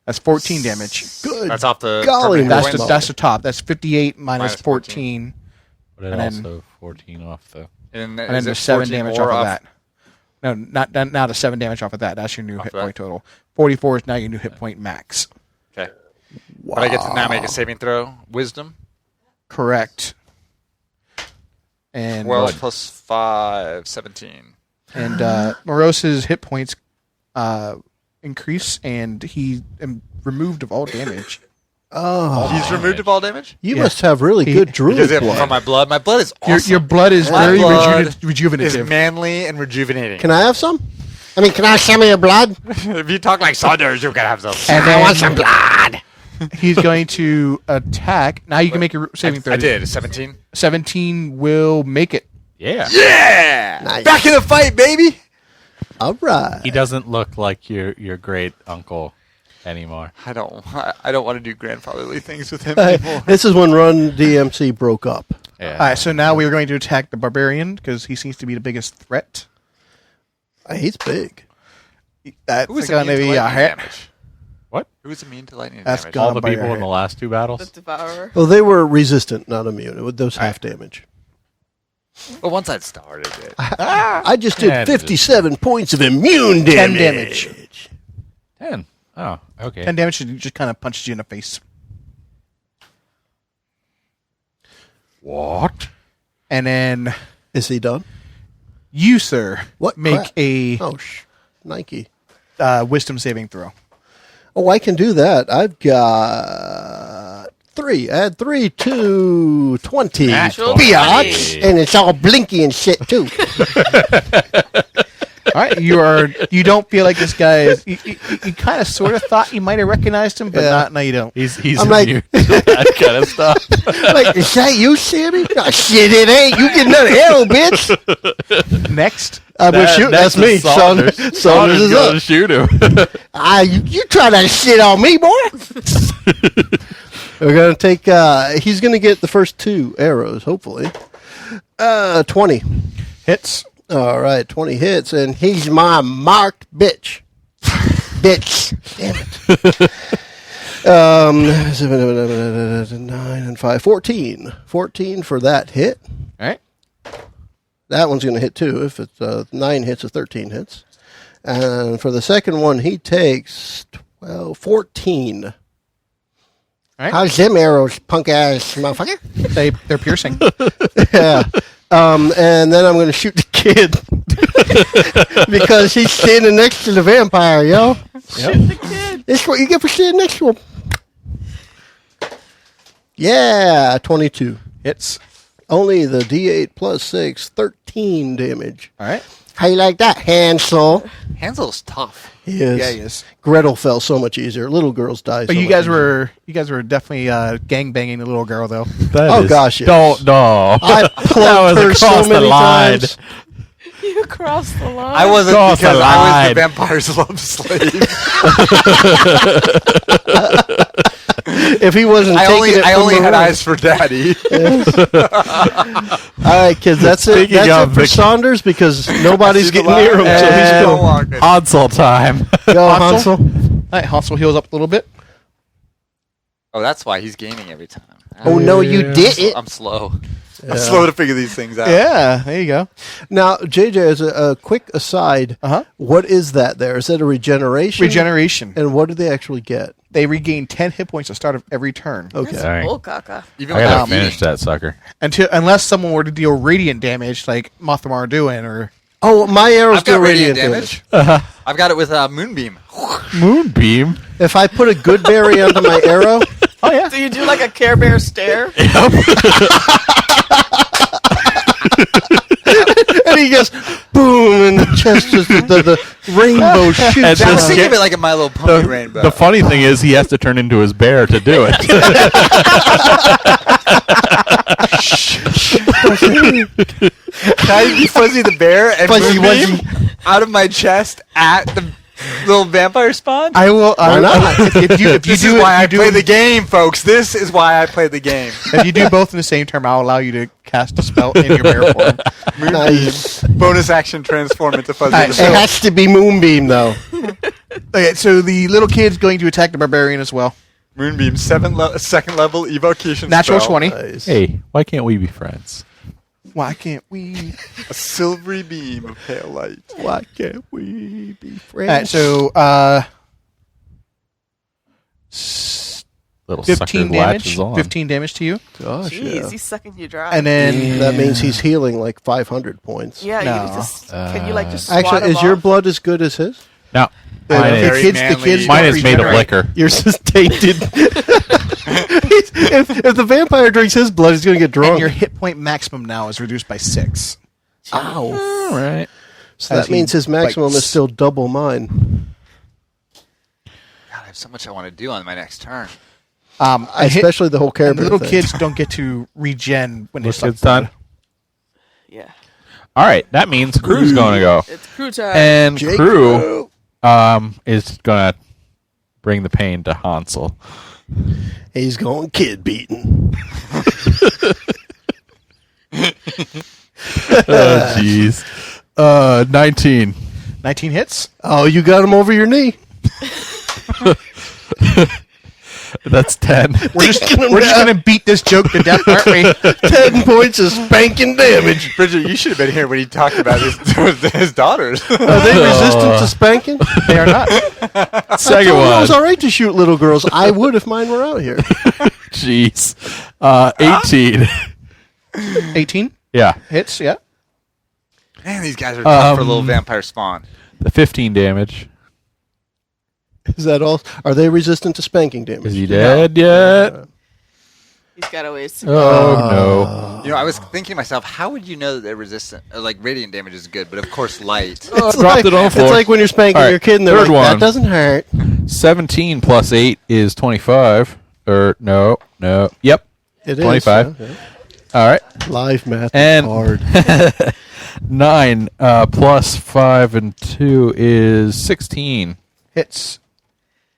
that's 14 damage. Good. That's off the. Golly, permanent That's points. the that's the top. That's 58 minus Minus 14, But it And then- also 14 off, though. And and then is it there's 7 14 damage more off of that. No, not now. The 7 damage off of that. That's your new hit that? point total. 44 is now your new hit point max. Okay. But I get to now make a saving throw. Wisdom. Correct. And 12 plus 5, 17. and Morose's hit points increase, and he removed of all damage. Oh, He's removed of all damage? you Yeah. must have really good druid Because blood. from my blood. My blood is awesome. Your blood is My very blood is rejuvenative. manly and rejuvenating. Can I have some? I mean, can I have some of your blood? If you talk like Saunders, you can have some. And I want some then blood. he's going to attack. Now you can make a saving throw. I did. 17. 17 will make it. Yeah. Yeah! Nice. Back in the fight, baby! All right. He doesn't look like your great uncle anymore. I don't want to do grandfatherly things with him anymore. This is when Run DMC broke up. Yeah. All right, so now we are going to attack the barbarian because he seems to be the biggest threat. He's big. That's Who is going to immune to be a lightning hit. damage? What? Who is immune to lightning That's damage? gone. All the by your people in head. the last two The battles? Devourer. Well, they were resistant, not immune. It was half damage. Well, once I'd started it. I just did And- 57 points of immune 10 damage. damage. 10. Oh, okay. 10 damage and just kind of punches you in the face. What? And then Is he done? you, sir, What make crap? a Oh, Nike. wisdom saving throw. Oh, I can do that. I've got 3. Add 3 to 20. Natural Biatch. 20. And it's all blinky and shit, too. All right, you don't feel like this guy is. You kind of sort of thought you might have recognized him, but Yeah. not. No, you don't. He's I'm like- immune to that kind of stuff. Like, is that you, Sammy? Oh, shit, it ain't. You get another arrow, bitch. Next, That's me. Saunders. Saunders is gonna up. shoot him. You try that shit on me, boy. We're going to take, he's going to get the first 2 arrows, hopefully. 20. hits. All right, 20 hits, and he's my marked bitch. Bitch. Damn it. 9 and 5. 14. 14 for that hit. All right. That one's going to hit too. If it's 9 hits or 13 hits. And for the second one, he takes 14. All right. How's them arrows, punk ass motherfucker? They're piercing. Yeah. And then I'm going to shoot the kid because he's standing next to the vampire, yo. Shoot the kid. That's what you get for standing next to him. Yeah, 22. Hits. Only the D8 plus 6, 13 damage. All right. How you like that, Hansel? Hansel's tough. He is. Yeah, he is. Gretel fell so much easier. Little girls die. But so you much guys were definitely gang banging the little girl though. That is- gosh, yes. Don't no. I plugged was her across so the many line. times. You crossed the line. I wasn't Cross the because I was line. the vampire's love slave. If he wasn't I taking only, it I from only the had room. eyes for daddy. All right, kids, that's it. Speaking That's of it for the- Saunders because nobody's See the getting near him, line? so he's Don't going. walk it. Hansel time. Go, Hansel? Hansel. All right, Hansel heals up a little bit. Oh, that's why he's gaining every time. Oh, no, you didn't. I'm slow. I'm slow to figure these things out. Yeah, there you go. Now, JJ, as a quick aside, what is that there? Is that a regeneration? Regeneration. And what do they actually get? They regain 10 hit points at the start of every turn. Okay. Dang. Bull caca. Even I without gotta finish eating. that sucker. Unless someone were to deal radiant damage like Mothra are doing, or Oh, my arrows I've do got radiant radiant damage. damage. I've got it with Moonbeam. Moonbeam. If I put a good berry onto my arrow, oh yeah, Do you do like a Care Bear stare? and he goes boom, and the chest just the rainbow shoots And I the was out. thinking of it like a My Little Pony rainbow. The funny thing is, he has to turn into his bear to do it. Can I be Fuzzy the Bear and Fuzzy Moonbeam out of my chest at the little vampire spawn? I will. Why not? If you This do is why I you do play the game, folks. This is why I play the game. if you do both in the same turn, I'll allow you to cast a spell in your bear form. Moonbeam. Nice. Bonus action transform into Fuzzy Alright, the so- It Bear. has to be Moonbeam, though. Okay, so the little kid's going to attack the barbarian as well. Moonbeam, second level evocation Natural spell. 20. Nice. Hey, why can't we be friends? Why can't we? A silvery beam of pale light. Why can't we be friends? Alright, so Little 15 sucker damage. latches on. 15 damage to you, Gosh, Jeez, yeah. he's sucking you dry. and then That means he's healing like 500 points. yeah, No. you just can you like just swat Actually, him is your off? blood as good as his? No, the mine very is, manly- mine don't is made of regenerate. liquor. Yours is tainted. if the vampire drinks his blood, he's going to get drunk. And your hit point maximum now is reduced by 6. Ow. All right. So As that he means his maximum bites. is still double mine. God, I have so much I want to do on my next turn. Especially the whole and character the little thing. kids don't get to regen when they This suck kid's done. blood. Yeah, All right, that means Crew's going to go, it's crew time. and Jake Crew is going to bring the pain to Hansel. He's going kid beating. Oh, jeez. 19. 19 hits. Oh, you got him over your knee. That's 10. We're just going to beat this joke to death, aren't we? 10 points of spanking damage. Bridget, you should have been here when he talked about his daughters. Are they resistant to spanking? They are not. Second I was one. all right to shoot little girls. I would if mine were out here. Jeez. 18. 18 Yeah. hits, yeah. Man, these guys are tough for little vampire spawn. The 15 damage. Is that all? Are they resistant to spanking damage? Is he dead yet? He's got a ways to go. Oh, You know, I was thinking to myself, how would you know that they're resistant? Like, radiant damage is good, but of course, light. no. It's Dropped like, it on the floor. It's like when you're spanking All right, your kid and they're third like, one. that doesn't hurt. 17 plus 8 is 25. Or, no. Yep. It is. 25. Yeah. All right. Live math And- is hard. 9 plus 5 and 2 is 16. Hits.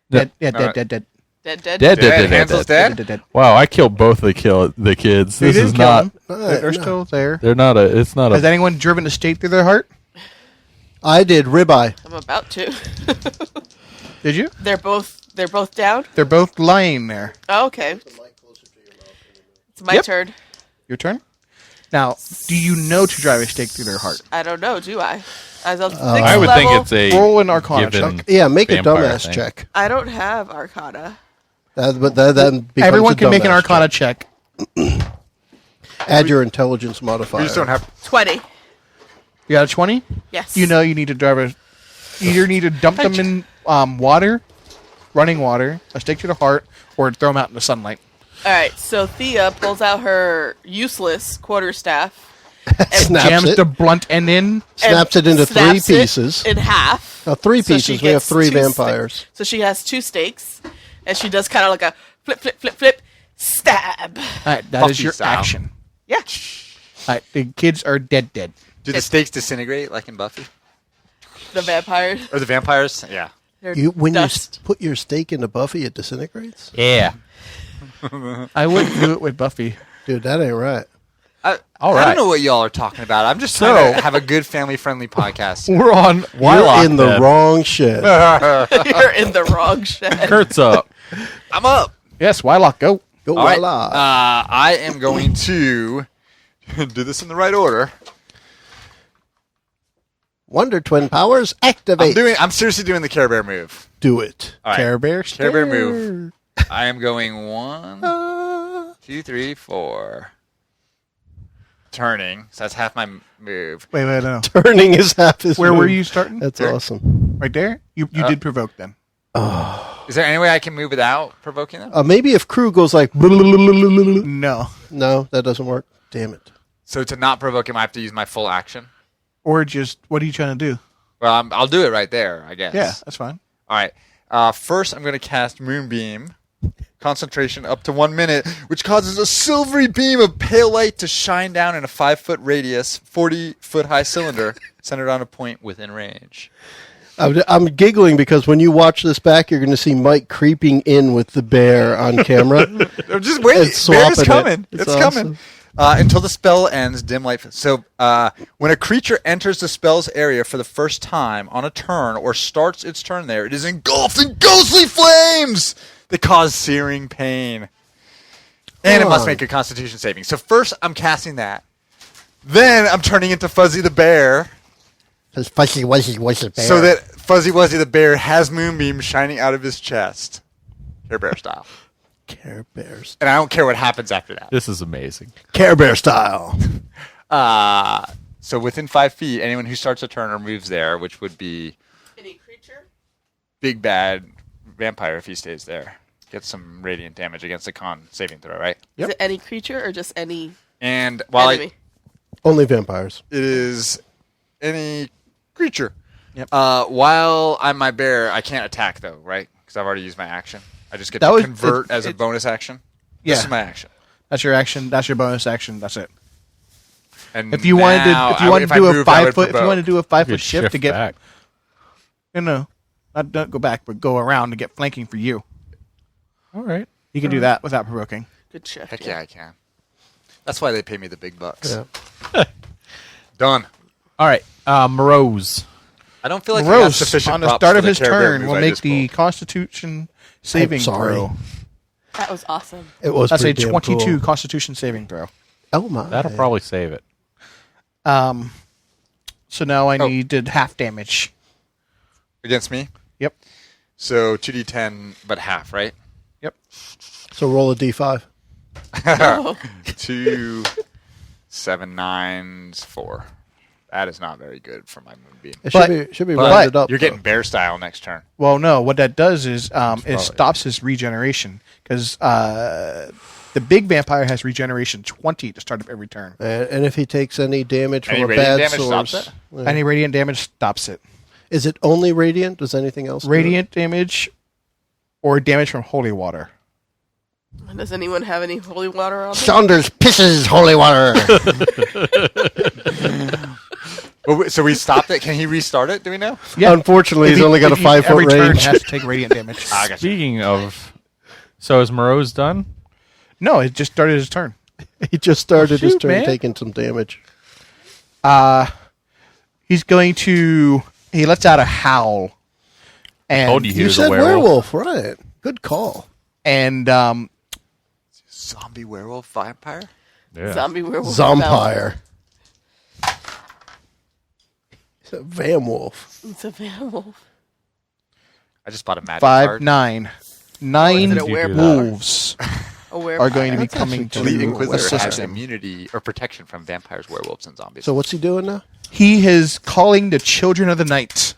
No. Dead, yeah, dead, Alright. dead, dead. Dead. Hansel's dead? Dead. Wow, I killed both the kids. You This didn't is kill not. them. No, They're no. still there. They're not a. It's not Has a. anyone driven a stake through their heart? I did ribeye. I'm about to. Did you? They're both down. They're both lying there. Oh, okay. It's my Yep. turn. Your turn. Now, do you know to drive a stake through their heart? I don't know. Do I? As a sixth I would level, think it's a Roll an Arcana given- check. Yeah, make a Vampire dumbass thing. check. I don't have Arcana. That becomes Everyone a can make an dumbass Arcana check. Add your intelligence modifier. We just don't have. 20. You got a 20? Yes. You know you need to either need to dump them in water, running water, a stake to the heart, or throw them out in the sunlight. All right. So Thea pulls out her useless quarterstaff. Snaps Jams it. the blunt end in. Snaps it into 3 snaps it pieces. in half. 3 So pieces. she We have gets 3 2 vampires. stakes. So she has 2 stakes, and she does kind of like a flip, flip, flip, flip, stab. All right, that Buffy is your style. action. Yeah. All right, the kids are dead. Do the stakes disintegrate like in Buffy? The vampires. Or the vampires? Yeah. They're When dust. you put your stake into Buffy, it disintegrates? Yeah. I wouldn't do it with Buffy. Dude, that ain't right. All I right. don't know what y'all are talking about. I'm just trying to have a good family-friendly podcast. We're on You're Wylock in the then. wrong shed. You're in the wrong shed. Kurt's up. I'm up. Yes, Wylock, go. Go All right. voila. I am going to do this in the right order. Wonder Twin powers activate. I'm seriously doing the Care Bear move. Do it. All right. Care Bear. Care Bear move. I am going 1, 2, 3, 4. Turning. So that's half my move. Wait, no. Turning is half his Where move. were you starting? That's There. awesome. Right there? You did provoke then. Is there any way I can move without provoking them? Maybe if crew goes like... No. No, that doesn't work. Damn it. So to not provoke him, I have to use my full action? Or just, what are you trying to do? Well, I'll do it right there, I guess. Yeah, that's fine. All right. First, I'm going to cast Moonbeam. Concentration up to 1 minute, which causes a silvery beam of pale light to shine down in a 5-foot radius, 40-foot high cylinder centered on a point within range. I'm giggling because when you watch this back, you're going to see Mike creeping in with the bear on camera. Just wait. And swapping Bear's coming. it. It's It's coming. Until the spell ends, dim light. So when a creature enters the spell's area for the first time on a turn or starts its turn there, it is engulfed in ghostly flames that cause searing pain. And it must make a Constitution saving. So first, I'm casting that. Then I'm turning into Fuzzy the Bear. Says Fuzzy Wuzzy was a bear. So that Fuzzy Wuzzy the Bear has Moonbeam shining out of his chest. Care Bear style. Care Bears. And I don't care what happens after that. This is amazing. Care Bear style. So within 5 feet, anyone who starts a turn or moves there, which would be Any creature? Big Bad Vampire if he stays there, gets some radiant damage against a con saving throw, right? Is it any creature or just any And while enemy? Only vampires. it is any creature. Yep. While I'm my bear, I can't attack though, right? Because I've already used my action. I just get That to was- convert it- as a it- bonus action. Yeah. This is my action. That's your action. That's your bonus action. That's it. And If you wanted to, now, if you wanted if to do I a moved, I 5 would foot, if you provoke. wanted to do a 5 You foot shift to get, back. not go back, but go around to get flanking for you. All right. You can do that without provoking. Good shift. Heck yeah, I can. That's why they pay me the big bucks. Yeah. Done. All right. Morose. I don't feel like I got Rose, sufficient on the props start for of the his Care Bear turn, move will I make just the pulled. Constitution saving sorry. throw. That was awesome. It was That's a pretty damn 22 cool. Constitution saving throw. Oh my. That'll probably save it. So now I Oh. needed half damage. Against me? Yep. So 2d10, but half, right? Yep. So roll a d5. 2, 7, 9, 4. That is not very good for my Moonbeam. It But- should be But rounded up. you're though. getting bear style next turn. Well, no. What that does is it probably- stops his regeneration because the big vampire has regeneration 20 to start of every turn. And if he takes any damage from Any a radiant bad damage source, stops it? Any radiant damage stops it. Is it only radiant? Does anything else? do it? Radiant damage or damage from holy water. Does anyone have any holy water on them? Saunders pisses holy water. Well, so we stopped it. Can he restart it? Do we know? Yeah. Unfortunately, If he's he- only got a if he- 5 foot every turn range. has to take radiant damage. I got you. Speaking of, so is Morose done? No, it just started his turn. He just started his Shoot, turn man. taking some damage. He's going to. He lets out a howl. And Told you he You was said a werewolf. right? Good call. And Zombie werewolf vampire? Yeah. Zombie werewolf. Zompire. It's a Vamwolf. It's a werewolf. I just bought a magic 5, card. 9. Is 9 it a you do werewolf? that? wolves. A are going to be That's actually coming to pretty The cool. Inquisitor has assist him. immunity or protection from vampires, werewolves, and zombies. So what's he doing now? He is calling the children of the night.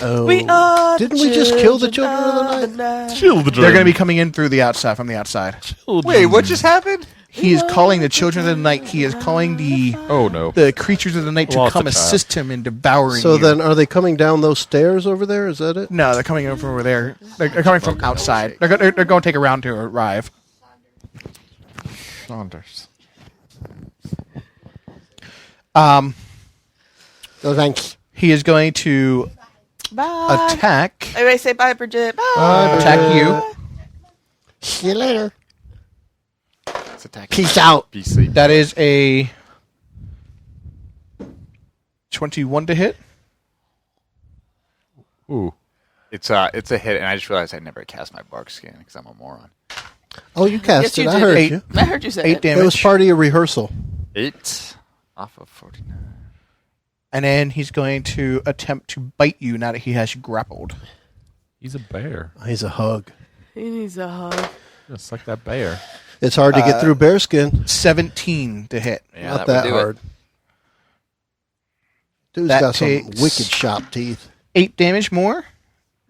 Oh, We are didn't we just kill the children of the night? Children. They're going to be coming in through the outside, from the outside. Wait, what just happened? He is calling the children of the night. He is calling Oh no. the creatures of the night to Lost come a child. assist him in devouring So you. then, are they coming down those stairs over there? Is that it? No, they're coming over there. They're coming from outside. They're going to take a round to arrive. Saunders. Oh, thanks. He is going to Bye. attack Everybody say bye, Bridget. Bye. attack you. See you later. It's attacking. Peace out. Be sleep. That is a 21 to hit. Ooh. It's a hit, and I just realized I never cast my bark skin because I'm a moron. Oh, you cast Yes, it. you I did. heard 8. you. I heard you say 8 it. damage. It was part of your rehearsal. 8 off of 49. And then he's going to attempt to bite you now that he has you grappled. He's a bear. He's a hug. He needs a hug. Just like that bear. It's hard to get through bearskin. 17 to hit. Yeah, Not that that would do hard. it. Dude's That got some takes- wicked sharp teeth. 8 damage more.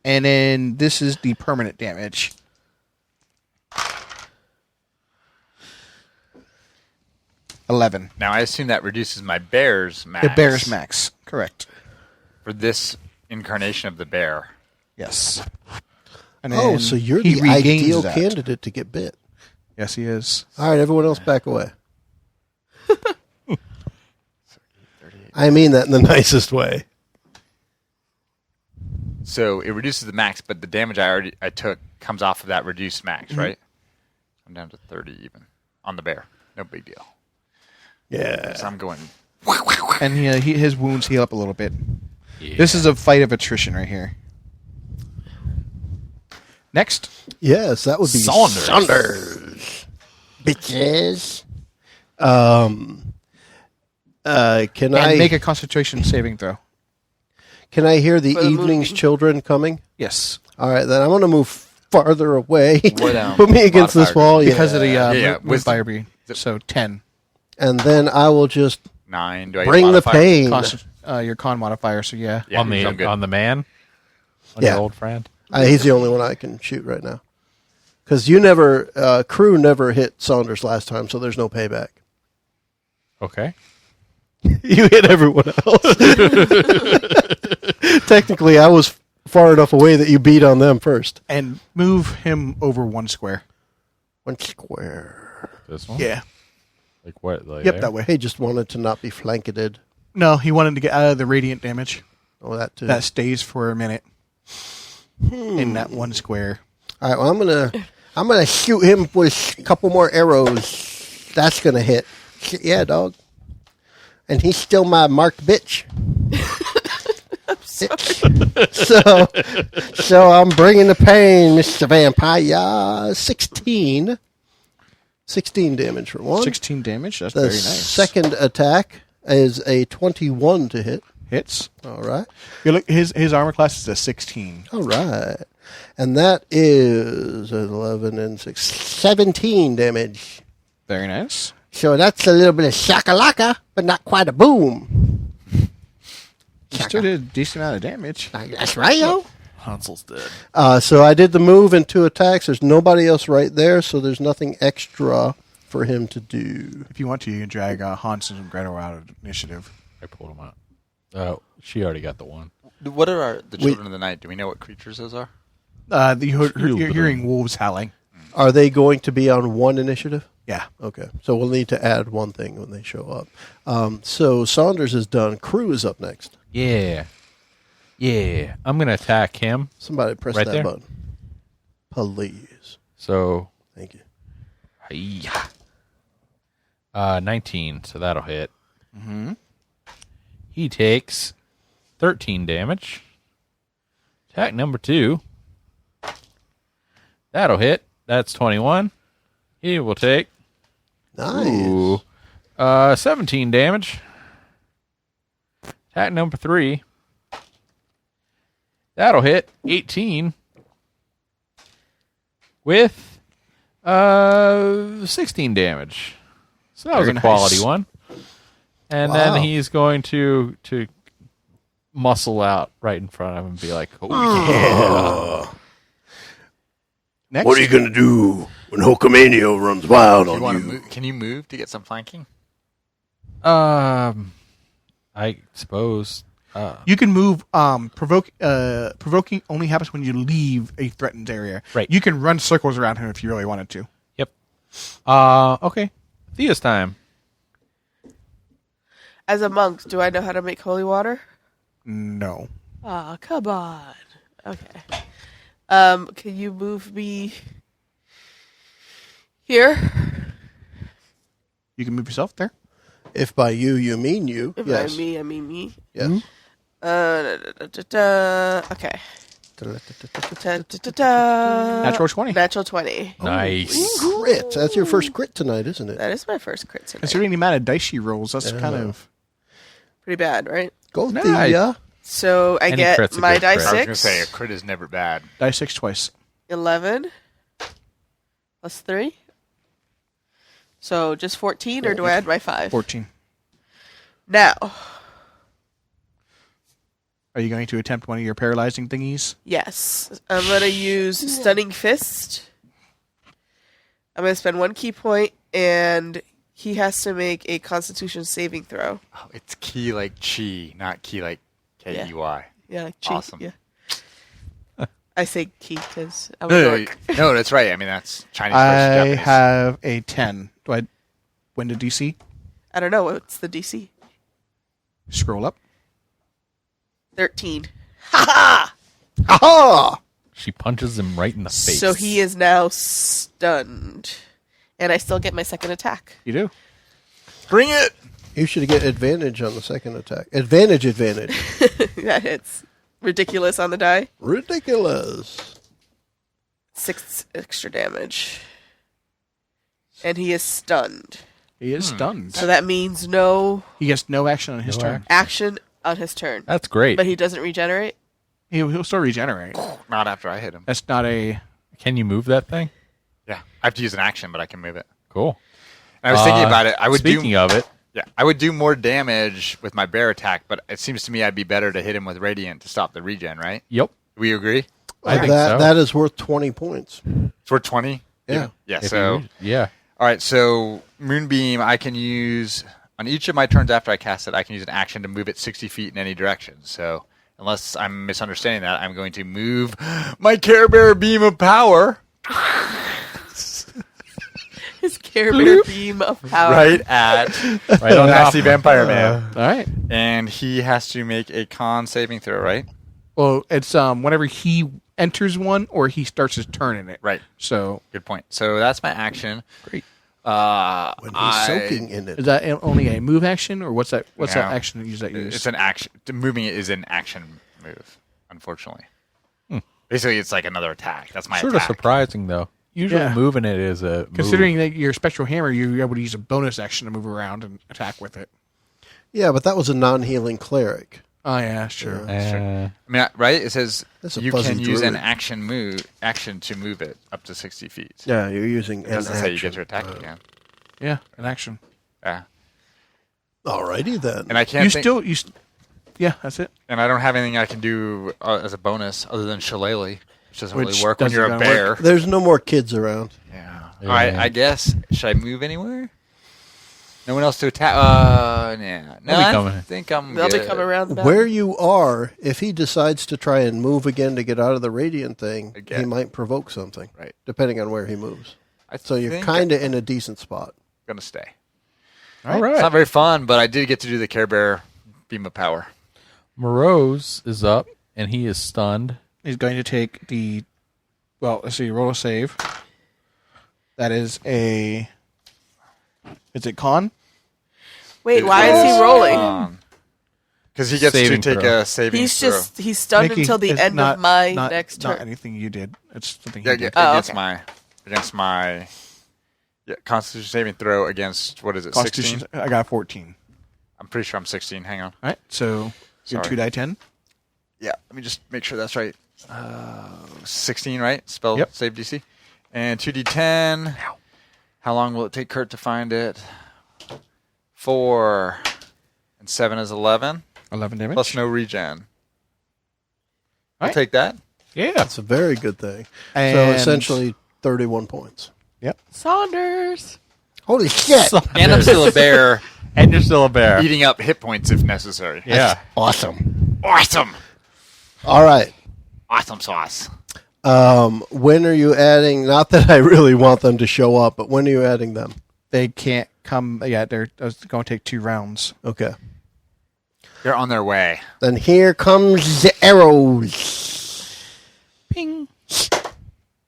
And then this is the permanent damage. $11. Now I assume that reduces my bear's max. The bear's max. Correct. For this incarnation of the bear. Yes. And Oh, then so you're he the regains ideal that. candidate to get bit. Yes, he is. All right, everyone else back away. I mean that in the nicest way. So it reduces the max, but the damage I took comes off of that reduced max, right? I'm down to 30 even on the bear. No big deal. Yeah. So I'm going. And his wounds heal up a little bit. This is a fight of attrition right here. Next. Yes, that would be Saunders. Bitches. Can And I make a concentration saving throw. can I hear the For the evening's movie. children coming? Yes. All right, then I'm going to move farther away. What, Put me against this modifier? wall, Because of the Yeah, wisdom. fire being. So 10. and then I will just 9. Do I bring the modify? pain. Your con modifier, so yeah. on Yeah, I'm the good. on the man. On Yeah. your old friend. He's the only one I can shoot right now. Because you never, Crew never hit Saunders last time, so there's no payback. Okay. You hit everyone else. Technically, I was far enough away that you beat on them first. And move him over 1 square. 1 square. This one. Yeah. Like what? Like Yep, there? that way. He just wanted to not be flanketed. No, he wanted to get out of the radiant damage. Oh, that too. That stays for a minute. In that 1 square. All right, well, I'm gonna shoot him with a couple more arrows. That's gonna hit. Yeah, dog. And he's still my marked bitch. So I'm bringing the pain, Mr. Vampire. 16 damage for one. 16 damage. That's The very nice. second attack is a 21 to hit. Hits. All right. You look, his armor class is a 16. All right. And that is 11 and 6. 17 damage. Very nice. So that's a little bit of shakalaka, but not quite a boom. You still did a decent amount of damage. That's right, yo. Hansel's dead. So I did the move and 2 attacks. There's nobody else right there, so there's nothing extra for him to do. If you want to, you can drag Hans and Gretel out of initiative. I pulled him out. Oh, she already got the one. What are the children of the night? Do we know what creatures those are? You're hearing wolves howling. Are they going to be on 1 initiative? Yeah. Okay. So we'll need to add 1 thing when they show up. So Saunders is done. Crew is up next. Yeah. Yeah. I'm gonna attack him. Somebody press Right that there? button. Please. So Thank you. yeah. 19, so that'll hit. Mm-hmm. He takes 13 damage. Attack number 2. That'll hit. That's 21. He will take Nice. 17 damage. Attack number 3. That'll hit 18. With 16 damage. So that was Very a quality nice. one. And Wow. then he's going to muscle out right in front of him and be like, "Oh Next. What are you going to do when Hulkamania runs wild You on want you? to move? Can you move to get some flanking? yeah." I suppose. You can move. Provoking only happens when you leave a threatened area. Right. You can run circles around him if you really wanted to. Yep. Okay. Thea's time. As a monk, do I know how to make holy water? No. Ah, come on. Okay. Can you move me here? You can move yourself there. If by you mean you, If yes. I mean me. Yes. Okay. Natural Natural 20. Natural 20. Nice. Crit. That's your first crit tonight, isn't it? That is my first crit tonight. Considering the amount of dice she rolls, that's kind of... Pretty bad, right? Go Nice. Thea. So I Any get crit's a my good die crit. I was going to 6. say a crit is never bad. Die 6 twice. 11 plus 3. So just 14, or do I add my 5? 14. Now, Are you going to attempt one of your paralyzing thingies? yes, I'm going to use Stunning Fist. I'm going to spend 1 key point, and he has to make a Constitution saving throw. Oh, it's key like chi, not key like K-E-Y. Yeah, like cheat. Awesome. Yeah. I say key because I'm a No, dork. no, that's right. I mean, that's Chinese I versus Japanese. have a 10. Do I win the DC? I don't know. What's the DC? Scroll up. 13. Aha! She punches him right in the face. So he is now stunned. And I still get my second attack. You do. Bring it! You should get advantage on the second attack. Advantage. That hits. Ridiculous on the die. Ridiculous. 6 extra damage. And he is stunned. He is stunned. So that means no He gets no action on his No turn. action on his turn. That's great. But he doesn't regenerate? He'll still regenerate. Not after I hit him. That's not a... Can you move that thing? Yeah, I have to use an action, but I can move it. Cool. And I was thinking about it. I would Speaking of it, I would do more damage with my bear attack, but it seems to me I'd be better to hit him with radiant to stop the regen, right? yep. We agree? I think that so. that is worth 20 points. It's worth 20? Yeah. Yeah, If so... yeah. All right, so Moonbeam, I can use... On each of my turns after I cast it, I can use an action to move it 60 feet in any direction. So, unless I'm misunderstanding that, I'm going to move my Care Bear Beam of Power His Care Bear beam of power. right at Right on Nasty top. Vampire Man. All right. And he has to make a con saving throw, right? Well, it's whenever he enters one or he starts his turn in it. Right. So Good point. So that's my action. great. When he's soaking in it. Is that only a move action or what's that? What's No. that action use that you use? It's an action. Moving it is an action move, unfortunately. Basically, it's like another attack. That's my Sort of attack. surprising, though. Usually Yeah. moving it is a move. Considering that your spectral hammer, you're able to use a bonus action to move around and attack with it. Yeah, but that was a non-healing cleric. Oh yeah, sure. I mean, right? It says That's a you fuzzy can use an druid. action to move it up to 60 feet. Yeah, you're using It an doesn't say you action. get to attack again. Yeah, an action. Yeah, Alrighty then. and I can't. You think, still yeah, that's it. and I don't have anything I can do as a bonus other than Shillelagh, which doesn't Which really work when doesn't you're a gonna bear. There's no more kids around. Yeah. Yeah. All right. I guess should I move anywhere? No one else to attack. Yeah. No, They'll be I coming. think I'm. They'll good. be coming around the back. Where you are, if he decides to try and move again to get out of the radiant thing, Again. he might provoke something. Right. Depending on where he moves. I So you're think kind of in a decent spot. I'm gonna stay. All right. It's not very fun, but I did get to do the Care Bear Beam of Power. Morose is up, and he is stunned. He's going to take the. Well, let's see. Roll a save. That is a. Is it con? Wait, why is he rolling? Because he gets Saving to take throw. a saving He's throw. just he's stunned Mickey, until the it's end not- of my not- next Not turn. anything you did. It's something he Yeah, did. Oh, against okay. my Constitution saving throw against what is it? Constitution. 16. I got 14. I'm pretty sure I'm 16. Hang on. All right. So you're Sorry. 2d10. Yeah, let me just make sure that's right. 16, right? Spell Yep. save DC. And 2d10. How long will it take Kurt to find it? 4. And 7 is 11. 11 damage. Plus no regen. I'll Right. take that. Yeah. That's a very good thing. So And- essentially 31 points. Yep. Saunders. Holy shit! And I'm still a bear, And you're still a bear. eating up hit points if necessary. Yeah. Awesome. Awesome. All right. Awesome sauce. When are you adding? Not that I really want them to show up, but when are you adding them? They can't come. Yeah, they're going to take 2 rounds. Okay. They're on their way. Then here comes the arrows. Ping.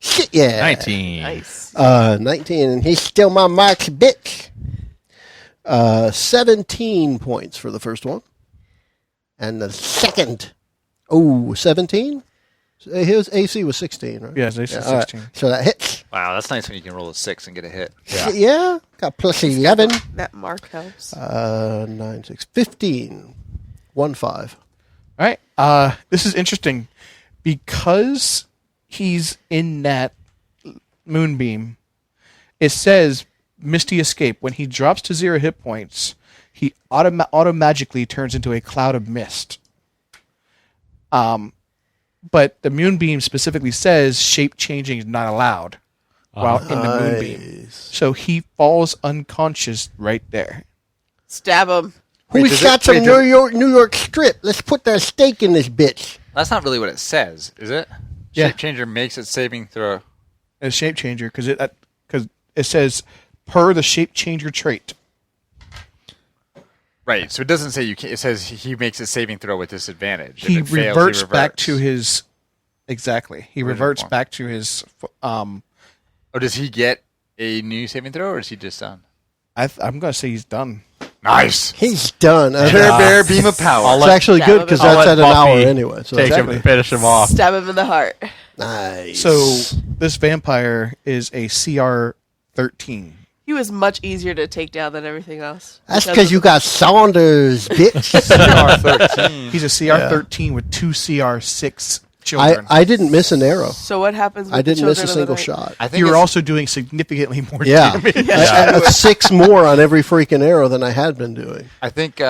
Shit, yeah. 19. Nice. 19, and he's still my mark's bitch. 17 points for the first one. And the second, 17? His AC was 16, right? Yes, AC all right. 16. So that hits. Wow, that's nice when you can roll a 6 and get a hit. Yeah. Got plus 11. That mark helps. 9, 6, 15. 1, 5. All right. This is interesting because he's in that moonbeam. It says Misty Escape. When he drops to 0 hit points, he automatically turns into a cloud of mist. But the moonbeam specifically says shape changing is not allowed while in the moonbeam. So he falls unconscious right there. Stab him. Who's does got it- some wait, New York strip? Let's put that steak in this bitch. That's not really what it says, is it? Yeah. Shape changer makes its saving throw. A shape changer because it says per the shape changer trait. Right, so it doesn't say you can. It says he makes a saving throw with disadvantage. If He it fails, reverts he back to reverts. his exactly. He Original reverts form. back to his. Oh, does he get a new saving throw, or is he just done? I'm gonna say he's done. Nice. He's done. Bear beam of power. It's actually Stab good him because in the that's I'll at an let hour Buffy anyway. So Take Exactly. him, finish him off. Stab him in the heart. nice. So this vampire is a CR 13. He was much easier to take down than everything else. That's because you got Saunders, bitch. CR13. He's a CR 13 with 2 CR 6 children. I didn't miss an arrow. So what happens with I didn't the miss a children of the single night? shot. I think you were it's- also doing significantly more Yeah. damage. I 6 more on every freaking arrow than I had been doing. I think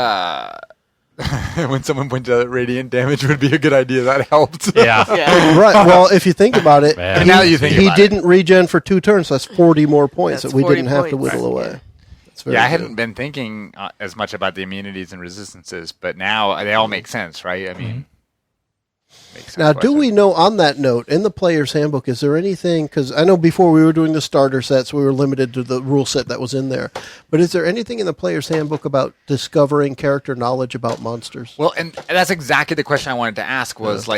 when someone pointed out that radiant damage would be a good idea, that helped. Yeah. Yeah. Right. Well, if you think about it, Man. he, Now you think he about it. didn't regen for 2 turns. So that's 40 more points That's that we 40 didn't have to points. whittle Right. away. That's very Yeah, I good. hadn't been thinking as much about the immunities and resistances, but now they all make sense, right? I mean, makes sense Now, why do I we said- know on that note, in the player's handbook, is there anything, because I know before we were doing the starter sets, we were limited to the rule set that was in there, but is there anything in the player's handbook about discovering character knowledge about monsters? Well, and that's exactly the question I wanted to ask was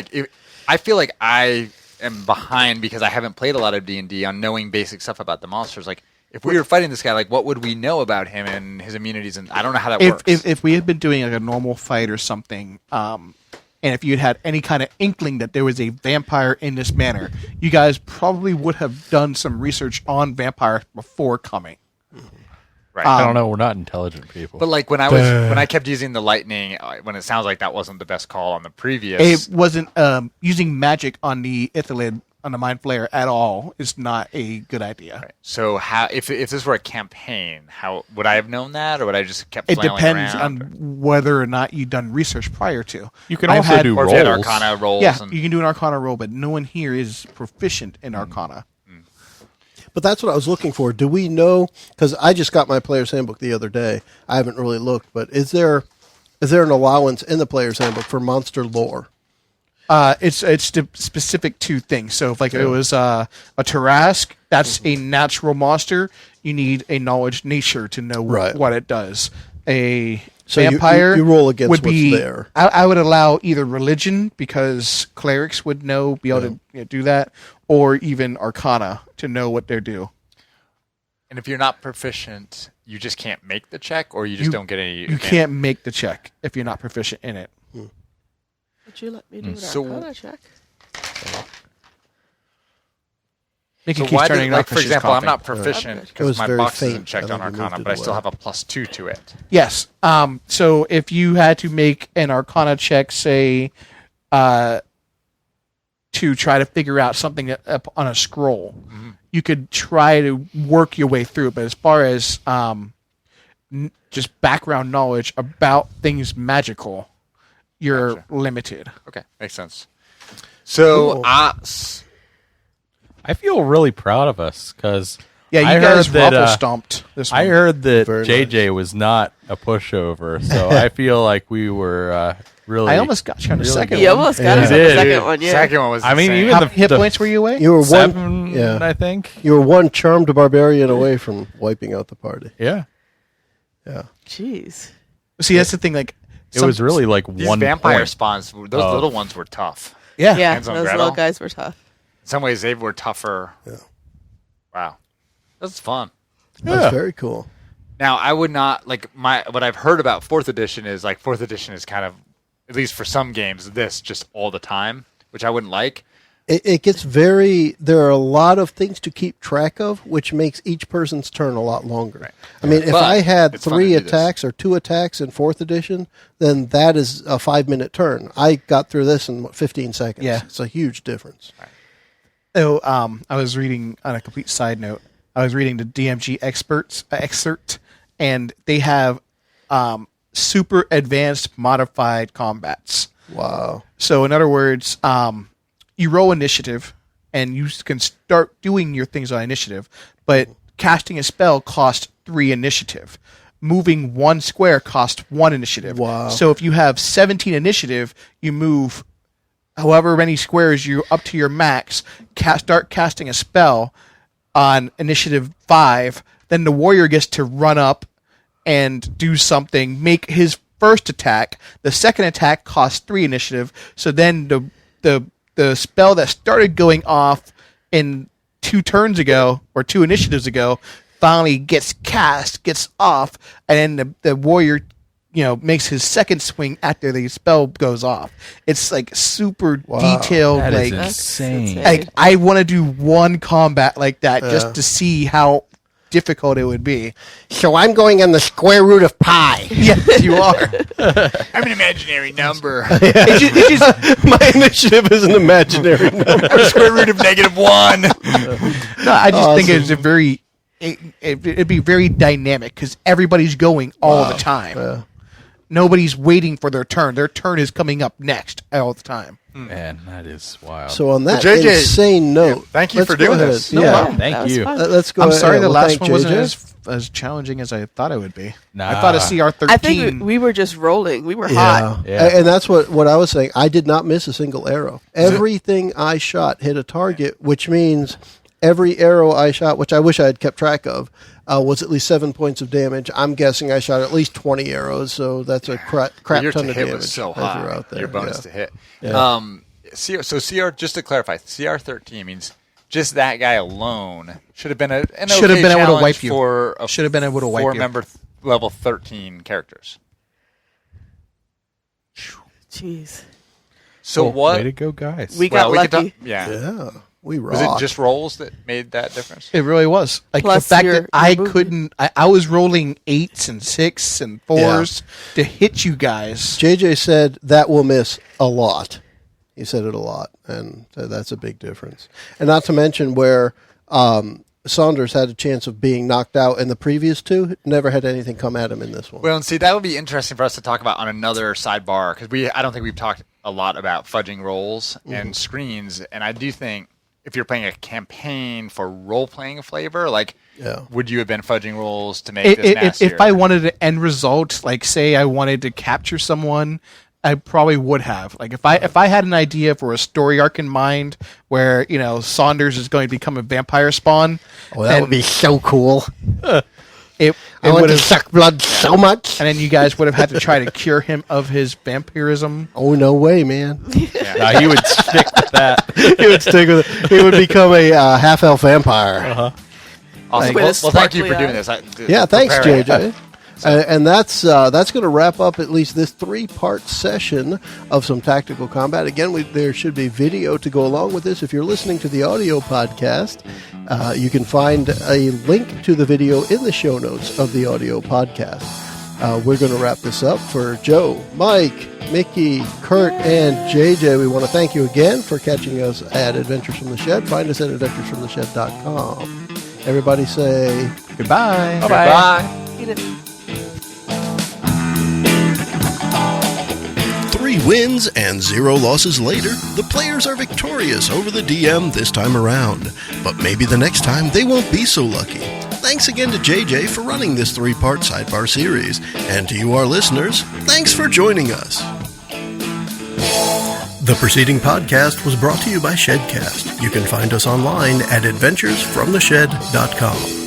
I feel like I am behind because I haven't played a lot of D&D on knowing basic stuff about the monsters. Like, if we were fighting this guy, like, what would we know about him and his immunities? And I don't know how that works. If we had been doing like a normal fight or something, and if you had any kind of inkling that there was a vampire in this manner, you guys probably would have done some research on vampires before coming. right. I don't know. We're not intelligent people. But like when I kept using the lightning, when it sounds like that wasn't the best call on the previous. It wasn't using magic on the Ithilid, on the Mind Flayer at all is not a good idea. Right. So how if this were a campaign, how would I have known that, or would I just kept It flailing depends around, on whether or not you've done research prior to. you can I've also had- do or if rolls. you had Arcana rolls? Yeah, and, you can do an Arcana roll, but no one here is proficient in Arcana. But that's what I was looking for. Do we know, because I just got my player's handbook the other day, I haven't really looked, but is there an allowance in the player's handbook for monster lore? It's specific to things. So if like it was a Tarask, that's a natural monster. You need a knowledge nature to know Right. what it does. A So you- vampire you roll against would what's be, there. I would allow either religion because clerics would be able to do that, or even Arcana to know what they're due. and if you're not proficient, you just can't make the check, or you just don't get any. You can't make the check if you're not proficient in it. Would you let me do an So- Arcana check? Nikki So keeps why turning did, like, for she's example, I'm coughing. not proficient It because was my very box faint. isn't checked I on think we Arcana, moved but I it still away. have a +2 to it. Yes. So if you had to make an Arcana check, say, to try to figure out something on a scroll, you could try to work your way through. But as far as just background knowledge about things magical, you're limited. Okay, makes sense. So, Cool. I feel really proud of us because Yeah, you I guys heard that, ruffle stomped this one. I heard that Very JJ was not a pushover, so I feel like we were really. I almost got you on the really second good. You one. almost got You us on the did. second one, yeah. Second one was I mean, insane. even How the hit the points were you away? You were 7, yeah. I think. You were one charmed barbarian away from wiping out the party. Yeah, Yeah. Jeez. See, that's the thing. Like, it was really like These one vampire point. spawns, those Oh. little ones were tough. yeah. Yeah, Hands on those Gretel. little guys were tough. In some ways, they were tougher. Yeah. Wow. That's fun. That's Yeah. very cool. Now, I would not, what I've heard about 4th edition is, 4th edition is kind of, at least for some games, this just all the time, which I wouldn't like. It gets there are a lot of things to keep track of, which makes each person's turn a lot longer. Right. I mean, if But I had it's fun 3 to do this. attacks or 2 attacks in 4th edition, then that is a 5-minute turn. I got through this in 15 seconds. Yeah. It's a huge difference. So, I was reading, on a complete side note, I was reading the DMG excerpt, and they have super advanced modified combats. Wow. So, in other words, you roll initiative, and you can start doing your things on initiative, but casting a spell costs 3 initiative. Moving 1 square costs 1 initiative. Wow. So if you have 17 initiative, you move however many squares you up to your max, start casting a spell on initiative 5, then the warrior gets to run up and do something, make his first attack. The second attack costs 3 initiative, so then the spell that started going off in 2 turns ago, or 2 initiatives ago, finally gets off, and then the warrior, makes his second swing after the spell goes off. It's like super detailed. That is like, insane. like I want to do one combat like that just to see how difficult it would be. So I'm going on the square root of pi. Yes, you are. I'm an imaginary number. It's just My initiative is an imaginary number. I'm square root of -1. no, I just think it's a very. It'd be very dynamic because everybody's going all the time. Yeah. Nobody's waiting for their turn. Their turn is coming up next all the time. Man, that is wild. So on that Well, JJ, insane note, thank you let's for go doing ahead. this. No Yeah. problem. Thank That was you. fun. Let's go I'm ahead. sorry the Well, last thank one wasn't JJ. as challenging as I thought it would be. Nah. I thought a CR13. I think we were just rolling. We were hot. Yeah. And that's what I was saying. I did not miss a single arrow. Everything I shot hit a target, which means every arrow I shot, which I wish I had kept track of, was at least 7 points of damage. I'm guessing I shot at least 20 arrows, so that's a crap Your ton to of hit damage was so as you're high. out there. Your bonus Yeah. to hit. Yeah. So CR, just to clarify, CR13 means just that guy alone should have been an Should have okay been able to challenge wipe you. for a Should have been able to wipe you. 4-member level 13 characters. Jeez. So Cool. what? Way to go, guys. We got could lucky. talk- yeah. Yeah, we Was it rock. just rolls that made that difference? It really was. Like Plus the fact your that I movement. couldn't. I was rolling 8s and 6s and 4s to hit you guys. JJ said that will miss a lot. He said it a lot, and that's a big difference. And not to mention where Saunders had a chance of being knocked out in the previous 2, never had anything come at him in this one. Well, and see, that would be interesting for us to talk about on another sidebar because I don't think we've talked a lot about fudging rolls and screens. And I do think if you're playing a campaign for role-playing flavor, would you have been fudging rolls to make this nastier? If I wanted an end result, like say I wanted to capture someone, I probably would have. Like if I had an idea for a story arc in mind where Saunders is going to become a vampire spawn, Oh, that would be so cool. it I want would to have. suck blood so much. And then you guys would have had to try to cure him of his vampirism. Oh, no way, man. Nah, he would stick with that. He would stick with it. He would become a half-elf vampire. Awesome. With a Well, thank you for sparkly doing eye. this. Yeah, thanks, Preparing. JJ. And that's going to wrap up at least this 3-part session of some tactical combat. Again, there should be video to go along with this. If you're listening to the audio podcast, you can find a link to the video in the show notes of the audio podcast. We're going to wrap this up. For Joe, Mike, Mickey, Kurt, and JJ, we want to thank you again for catching us at Adventures from the Shed. Find us at adventuresfromtheshed.com. Everybody say Goodbye. Bye. 3 wins and 0 losses later, the players are victorious over the DM this time around. But maybe the next time they won't be so lucky. Thanks again to JJ for running this 3-part Sidebar series. And to you, our listeners, thanks for joining us. The preceding podcast was brought to you by Shedcast. You can find us online at adventuresfromtheshed.com.